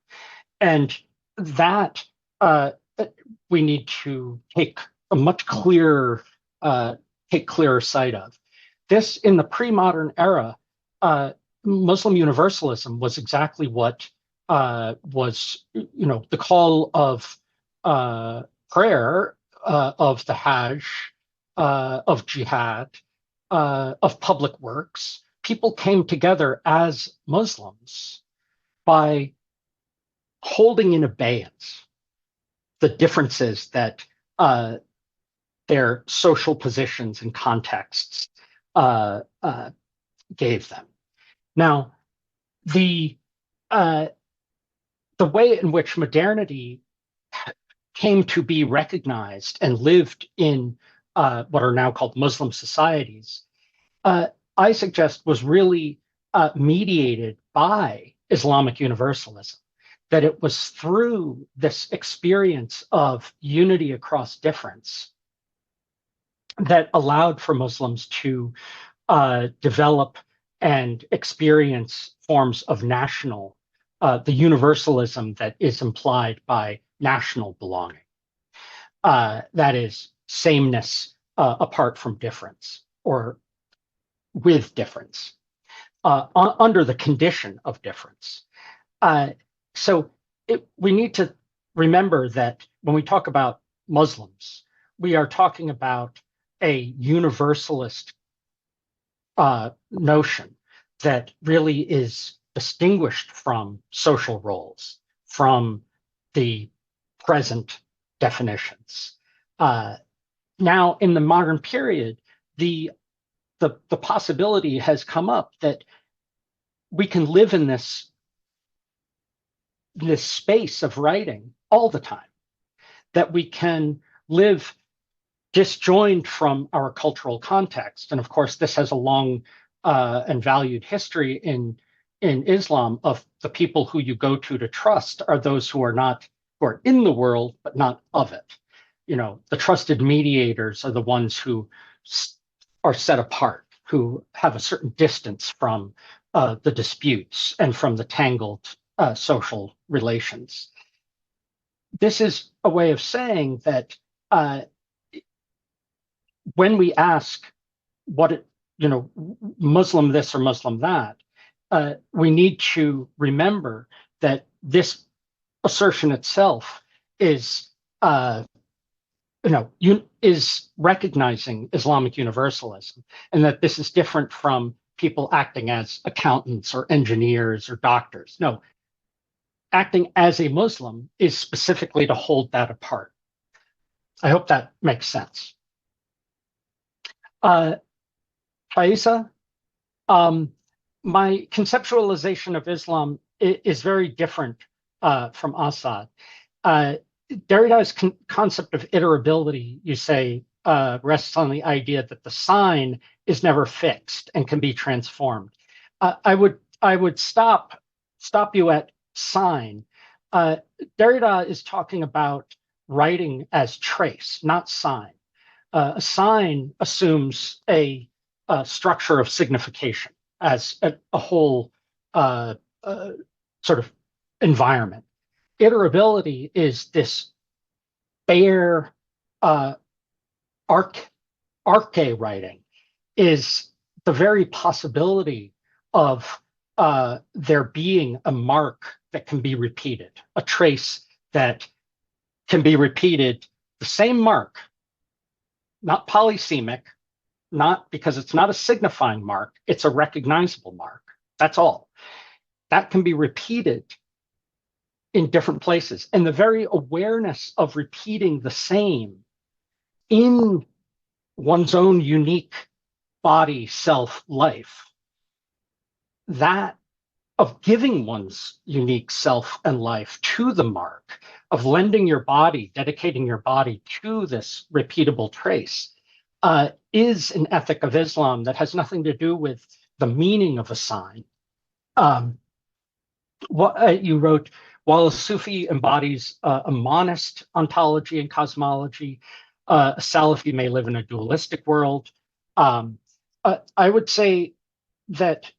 And that we need to take a much clearer, take clearer sight of. This, in the pre-modern era, Muslim universalism was exactly what was, the call of prayer, of the Hajj, of jihad, of public works. People came together as Muslims by holding in abeyance the differences that their social positions and contexts gave them. Now, the way in which modernity came to be recognized and lived in what are now called Muslim societies, I suggest was really mediated by Islamic universalism, that it was through this experience of unity across difference that allowed for Muslims to develop and experience forms of national, the universalism that is implied by national belonging. That is, sameness apart from difference, or with difference, under the condition of difference. So we need to remember that when we talk about Muslims, we are talking about a universalist notion that really is distinguished from social roles, from the present definitions. Now, in the modern period, the possibility has come up that we can live in this space of writing all the time, that we can live disjoined from our cultural context. And of course, this has a long and valued history in Islam of the people who you go to trust are those who are in the world, but not of it. You know, the trusted mediators are the ones who are set apart, who have a certain distance from the disputes and from the tangled social relations. This is a way of saying that when we ask Muslim this or Muslim that, we need to remember that this assertion itself is is recognizing Islamic universalism, and that this is different from people acting as accountants or engineers or doctors. No, acting as a Muslim is specifically to hold that apart. I hope that makes sense. Faiza, my conceptualization of Islam is very different from Assad. Derrida's concept of iterability, you say, rests on the idea that the sign is never fixed and can be transformed. I would stop you at sign. Derrida is talking about writing as trace, not sign. A sign assumes a structure of signification as a whole sort of environment. Iterability is this bare arche writing, is the very possibility of there being a mark that can be repeated, a trace that can be repeated, the same mark, not polysemic, not because it's not a signifying mark, it's a recognizable mark. That's all. That can be repeated in different places. And the very awareness of repeating the same in one's own unique body, self, life, that of giving one's unique self and life to the mark, of lending your body, dedicating your body to this repeatable trace, is an ethic of Islam that has nothing to do with the meaning of a sign. What you wrote, while a Sufi embodies a monist ontology and cosmology, a Salafi may live in a dualistic world. I would say that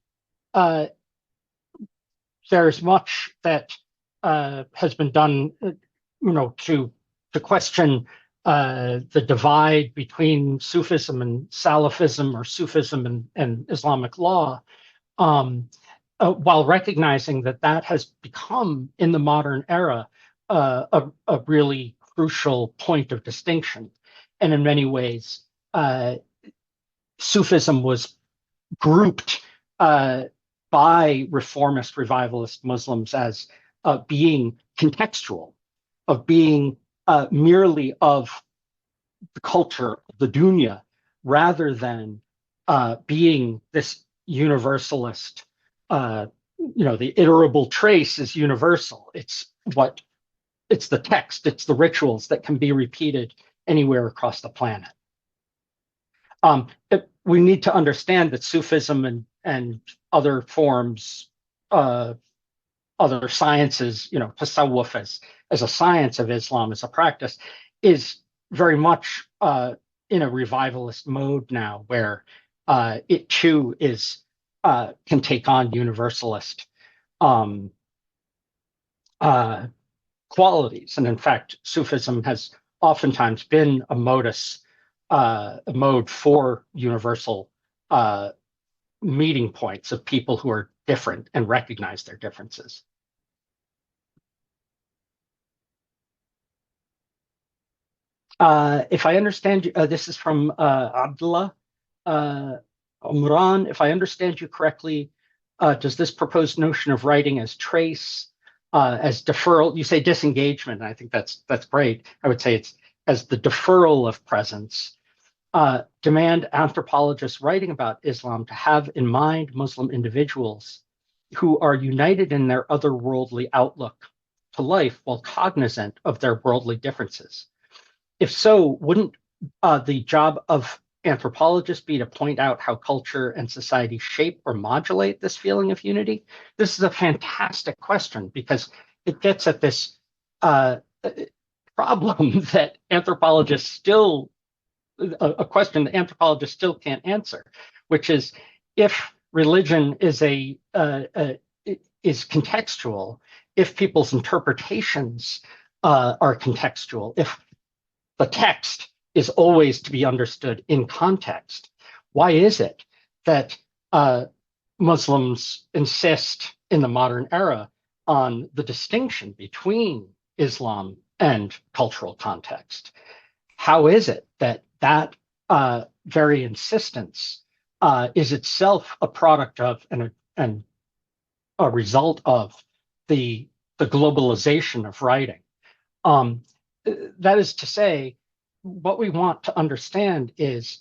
there's much that has been done, to question the divide between Sufism and Salafism, or Sufism and Islamic law, while recognizing that has become, in the modern era, a really crucial point of distinction. And in many ways, Sufism was grouped by reformist, revivalist Muslims as being contextual, of being merely of the culture, the dunya, rather than being this universalist. The iterable trace is universal. It's the text, it's the rituals that can be repeated anywhere across the planet. We need to understand that Sufism and other forms, other sciences, tasawwuf as a science of Islam, as a practice, is very much in a revivalist mode now, where it too can take on universalist qualities. And in fact, Sufism has oftentimes been a mode for universal meeting points of people who are different and recognize their differences. If I understand you, this is from Abdullah Umran. If I understand you correctly, does this proposed notion of writing as trace, as deferral? You say disengagement, and I think that's great. I would say it's as the deferral of presence. Demand anthropologists writing about Islam to have in mind Muslim individuals who are united in their otherworldly outlook to life while cognizant of their worldly differences. If so, wouldn't the job of anthropologists be to point out how culture and society shape or modulate this feeling of unity? This is a fantastic question because it gets at this problem that anthropologists still, a question that anthropologists still can't answer, which is if religion is contextual, if people's interpretations are contextual, if the text is always to be understood in context, why is it that Muslims insist in the modern era on the distinction between Islam and cultural context? How is it that very insistence is itself a product of and a result of the globalization of writing? That is to say, what we want to understand is,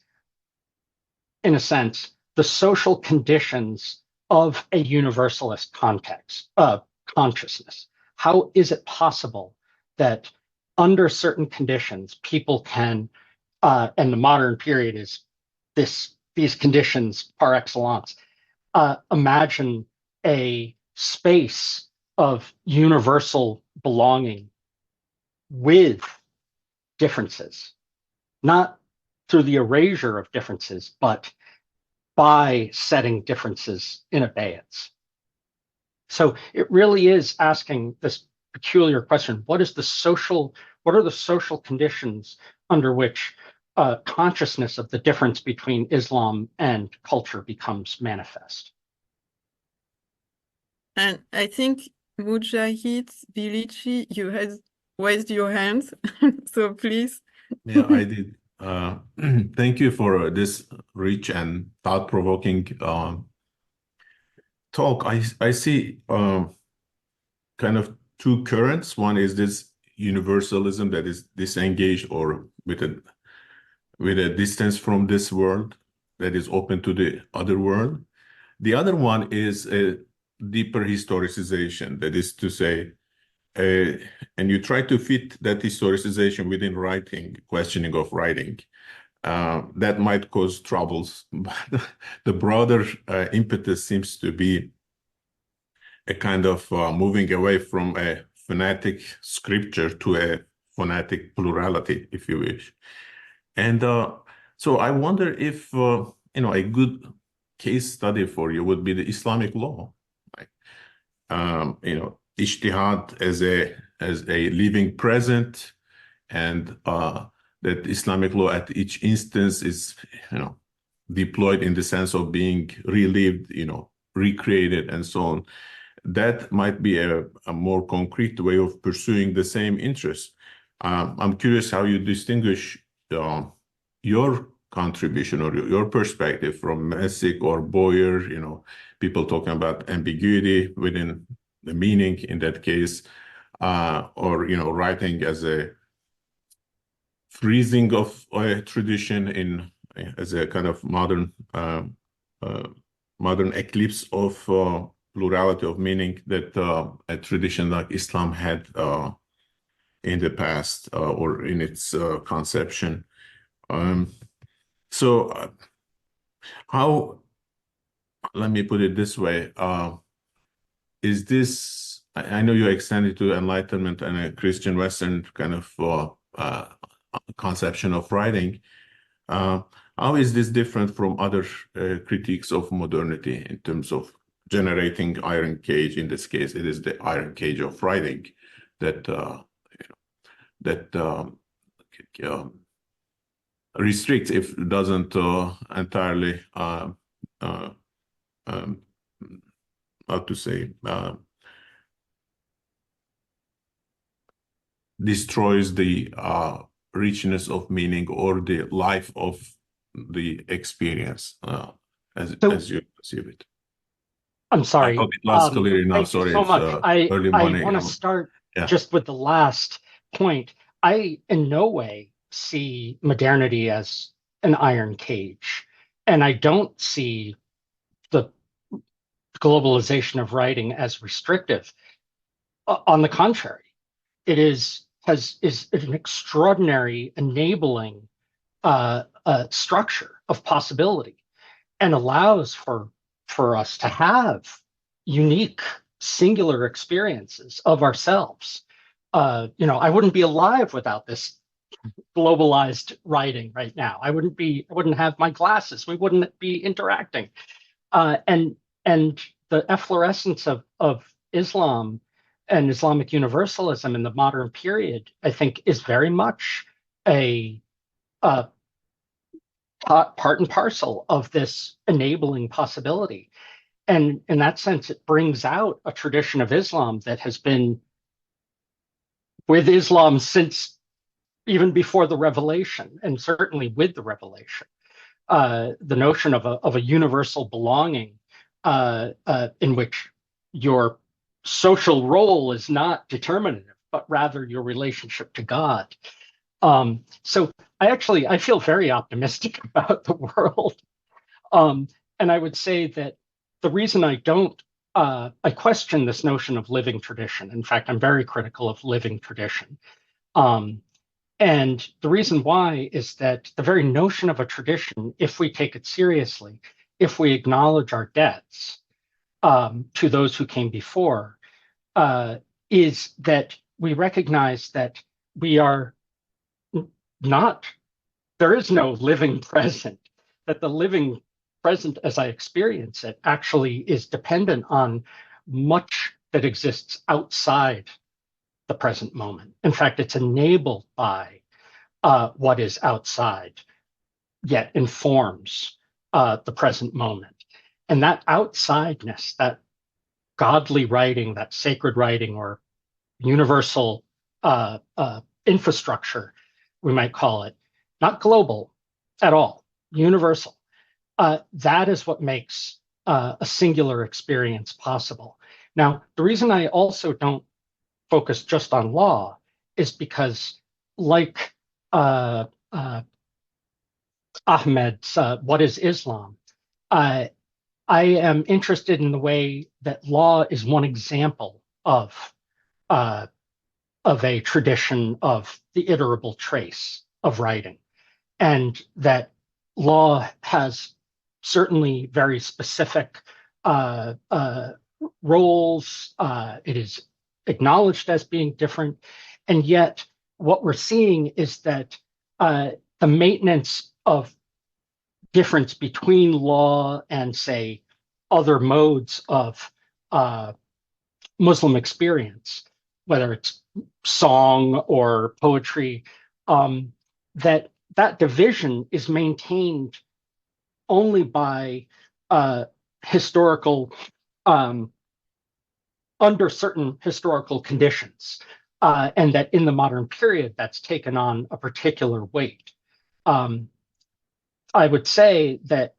in a sense, the social conditions of a universalist context, consciousness. How is it possible that under certain conditions, people can, and the modern period is these conditions par excellence, imagine a space of universal belonging with differences, not through the erasure of differences, but by setting differences in abeyance. So it really is asking this peculiar question: what are the social conditions under which consciousness of the difference between Islam and culture becomes manifest? And I think Mujahid Bilici, you had raised your hands, so please. Yeah, I did. Thank you for this rich and thought-provoking talk. I see kind of two currents. One is this universalism that is disengaged or with a distance from this world that is open to the other world. The other one is a deeper historicization, that is to say, and you try to fit that historicization within writing, questioning of writing. That might cause troubles, but the broader impetus seems to be a kind of moving away from a phonetic scripture to a phonetic plurality, if you wish. And so I wonder if, a good case study for you would be the Islamic law. Like, ijtihad as a living present, and that Islamic law at each instance is, deployed in the sense of being relived, recreated, and so on. That might be a more concrete way of pursuing the same interest. I'm curious how you distinguish your contribution or your perspective from Messick or Boyer, people talking about ambiguity within the meaning in that case, or, writing as a freezing of a tradition in as a kind of modern eclipse of plurality of meaning that a tradition like Islam had in the past or in its conception. So how, let me put it this way, is this, I know you extended to Enlightenment and a Christian Western kind of conception of writing. How is this different from other critiques of modernity in terms of generating iron cage? In this case, it is the iron cage of writing that restricts, if it doesn't entirely, how to say, destroys the richness of meaning or the life of the experience as you perceive it. I'm sorry. I hope it was clear enough. Thank Sorry, you so much. early morning. I want to start just with the last point. I in no way see modernity as an iron cage, and I don't see the globalization of writing as restrictive. On the contrary, it is an extraordinary enabling structure of possibility, and allows for us to have unique, singular experiences of ourselves. I wouldn't be alive without this globalized writing right now. I wouldn't have my glasses. We wouldn't be interacting. And the efflorescence of Islam and Islamic universalism in the modern period, I think, is very much a part and parcel of this enabling possibility. And in that sense, it brings out a tradition of Islam that has been with Islam since even before the revelation, and certainly with the revelation. The notion of a universal belonging in which your social role is not determinative, but rather your relationship to God. So I feel very optimistic about the world. And I would say that the reason I question this notion of living tradition. In fact, I'm very critical of living tradition. And the reason why is that the very notion of a tradition, if we take it seriously, if we acknowledge our debts to those who came before, is that we recognize that we are there is no living present, that the living present as I experience it actually is dependent on much that exists outside the present moment. In fact, it's enabled by what is outside, yet informs the present moment. And that outsideness, that godly writing, that sacred writing, or universal infrastructure, we might call it, not global at all, universal. That is what makes a singular experience possible. Now, the reason I also don't focus just on law is because, like Ahmed's What is Islam? I am interested in the way that law is one example of a tradition of the iterable trace of writing, and that law has certainly very specific roles. It is acknowledged as being different, and yet what we're seeing is that the maintenance of difference between law and, say, other modes of Muslim experience, whether it's song or poetry, that division is maintained only by historical, under certain historical conditions, and that in the modern period, that's taken on a particular weight. I would say that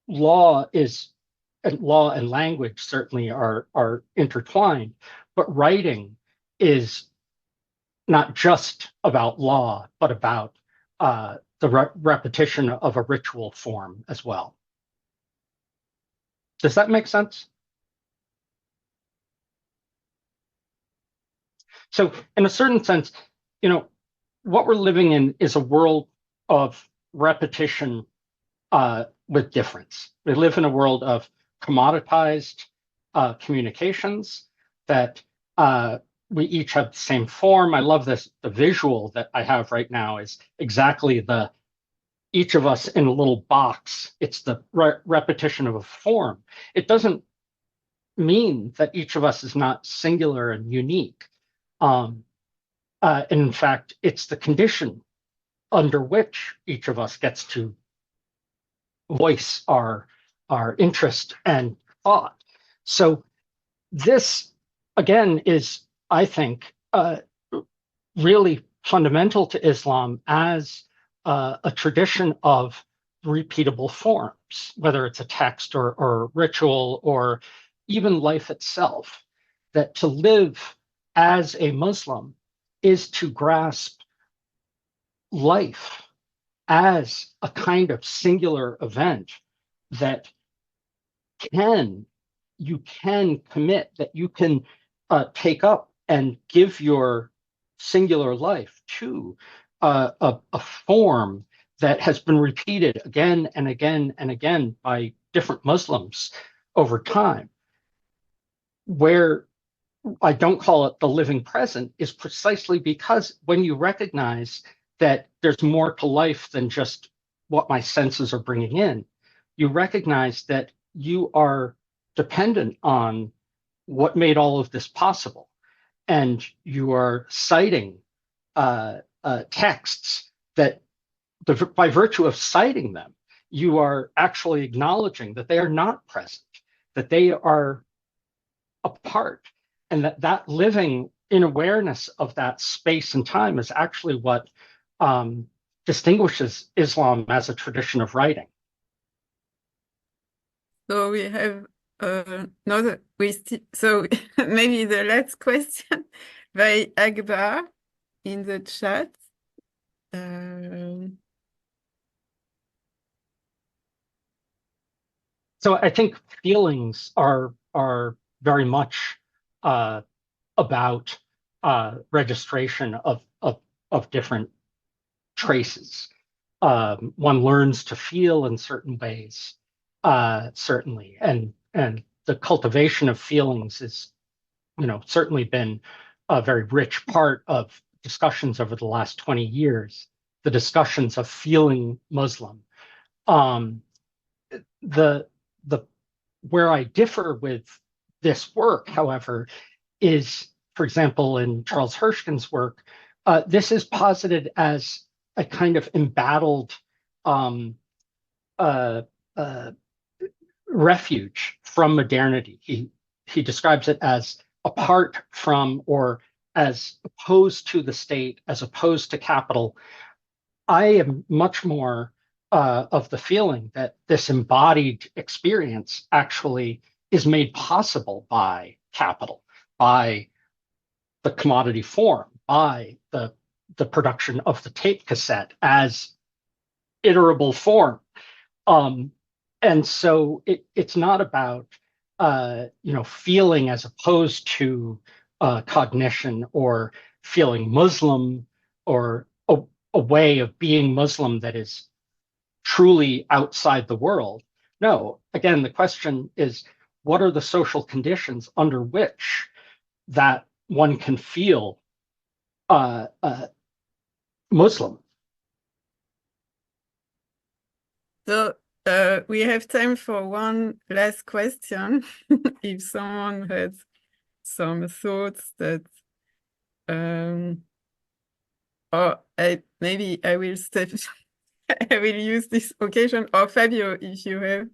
law and language certainly are intertwined, but writing is not just about law, but about the repetition of a ritual form as well. Does that make sense? So in a certain sense, what we're living in is a world of repetition with difference. We live in a world of commoditized communications that we each have the same form. I love this. The visual that I have right now is exactly each of us in a little box. It's the repetition of a form. It doesn't mean that each of us is not singular and unique. In fact, it's the condition under which each of us gets to voice our interest and thought. So this, again, is, I think, really fundamental to Islam as a tradition of repeatable forms, whether it's a text or ritual or even life itself, that to live as a Muslim is to grasp life as a kind of singular event that you can commit, that you can take up and give your singular life to a form that has been repeated again and again and again by different Muslims over time. Where I don't call it the living present is precisely because when you recognize that there's more to life than just what my senses are bringing in, you recognize that you are dependent on what made all of this possible. And you are citing texts that, by virtue of citing them, you are actually acknowledging that they are not present, that they are apart, and that living in awareness of that space and time is actually what distinguishes Islam as a tradition of writing. So we have so maybe the last question by Akbar in the chat. So I think feelings are very much about registration of different traces. One learns to feel in certain ways, certainly, and the cultivation of feelings is, certainly been a very rich part of discussions over the last 20 years. The discussions of feeling Muslim. Where I differ with this work, however, is, for example, in Charles Hirschkin's work, this is posited as a kind of embattled refuge from modernity. He describes it as apart from or as opposed to the state, as opposed to capital. I am much more of the feeling that this embodied experience actually is made possible by capital, by the commodity form, by the production of the tape cassette as iterable form. And so it's not about feeling as opposed to cognition or feeling Muslim or a way of being Muslim that is truly outside the world. No, again, the question is, what are the social conditions under which that one can feel Muslim? So we have time for one last question. If someone has some thoughts that, maybe I will step. I will use this occasion, or Fabio, if you have.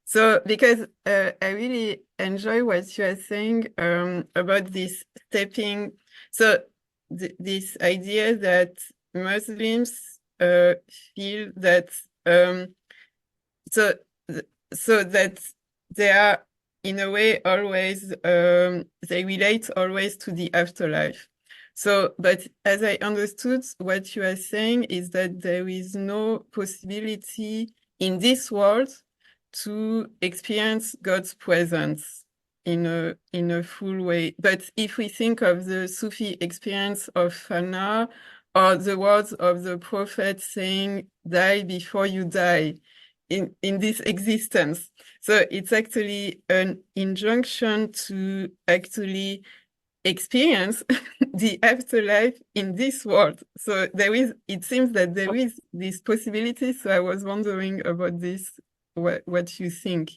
So because I really enjoy what you are saying about this stepping. So this idea that Muslims feel that so that they are in a way always they relate always to the afterlife. So, but as I understood, what you are saying is that there is no possibility in this world to experience God's presence in a full way. But if we think of the Sufi experience of Fana, or the words of the prophet saying, die before you die in this existence. So it's actually an injunction to actually experience the afterlife in this world. So it seems that there is this possibility. So I was wondering about this, what you think.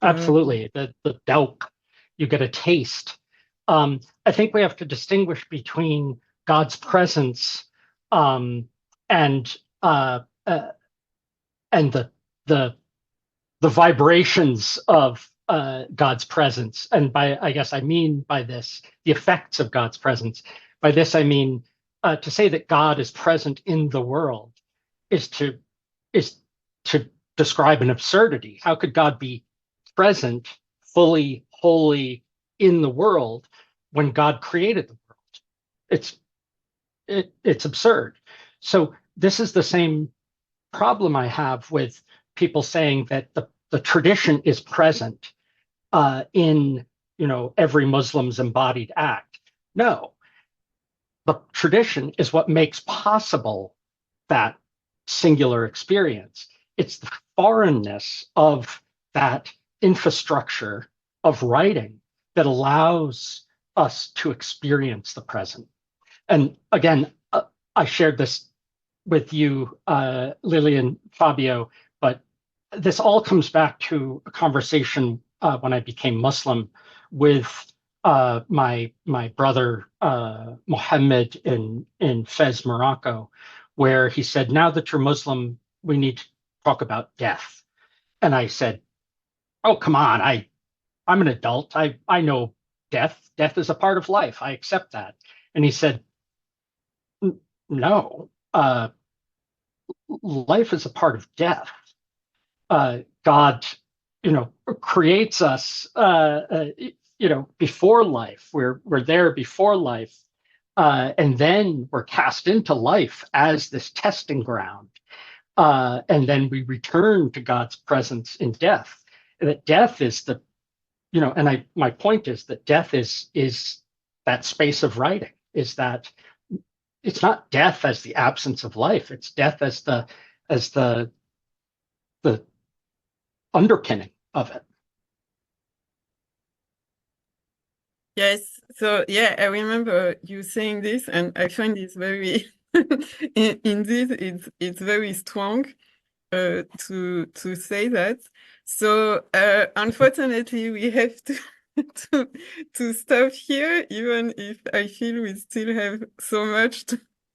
Absolutely. The dauk, you get a taste. I think we have to distinguish between God's presence and the the vibrations of God's presence. And I guess I mean by this, the effects of God's presence. By this, I mean to say that God is present in the world is to describe an absurdity. How could God be present, fully, wholly in the world when God created the world? It's absurd. So this is the same problem I have with people saying that the tradition is present in every Muslim's embodied act. No, the tradition is what makes possible that singular experience. It's the foreignness of that infrastructure of writing that allows us to experience the present. And again, I shared this with you, Lily and Fabio, but this all comes back to a conversation when I became Muslim with my brother Mohammed in Fez, Morocco, where he said, "Now that you're Muslim, we need to talk about death." And I said, "Oh, come on! I'm an adult. I know death. Death is a part of life. I accept that." And he said, "No, life is a part of death. God, creates us, before life. We're there before life, and then we're cast into life as this testing ground, and then we return to God's presence in death. And that death is my point is that death is that space of writing. Is that it's not death as the absence of life. It's death as the underpinning of it." Yes. So yeah, I remember you saying this, and I find this very, indeed, it's very strong to say that. So unfortunately, we have to stop here, even if I feel we still have so much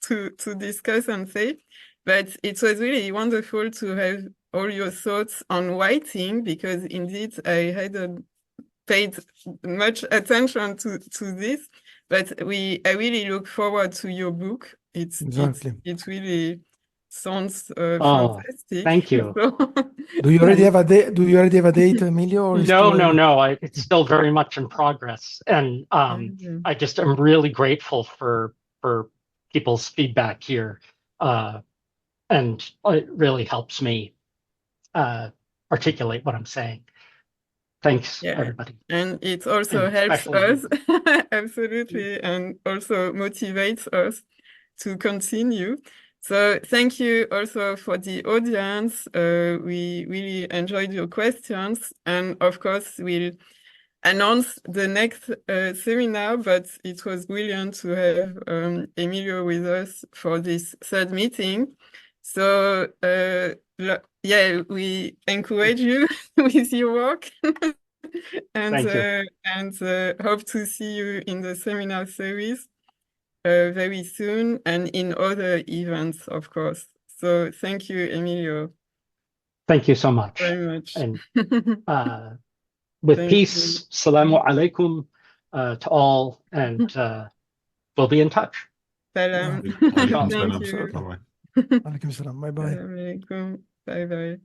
to discuss and say. But it was really wonderful to have all your thoughts on writing, because indeed I hadn't paid much attention to this. But I really look forward to your book. Exactly. It really sounds Oh, fantastic. thank you. Do you already have a date? Do you already have a date, Emilio, or is too early? No. It's still very much in progress, and I just am really grateful for people's feedback here, and it really helps me articulate what I'm saying. Thanks, Yeah, everybody, and it also and helps especially us absolutely, and also motivates us to continue. So thank you also for the audience. We really enjoyed your questions, and of course we'll announce the next seminar, but it was brilliant to have Emilio with us for this third meeting. So yeah, we encourage you with your work. thank you. And hope to see you in the seminar series very soon, and in other events, of course. So thank you, Emilio. Thank you so much. Very much. And with Thank peace, you. salamu alaikum to all, and we'll be in touch. Salam. Alaikum Thank salam. you. Bye-bye. Alaikum salam. Bye bye. Salam alaikum. Bye bye.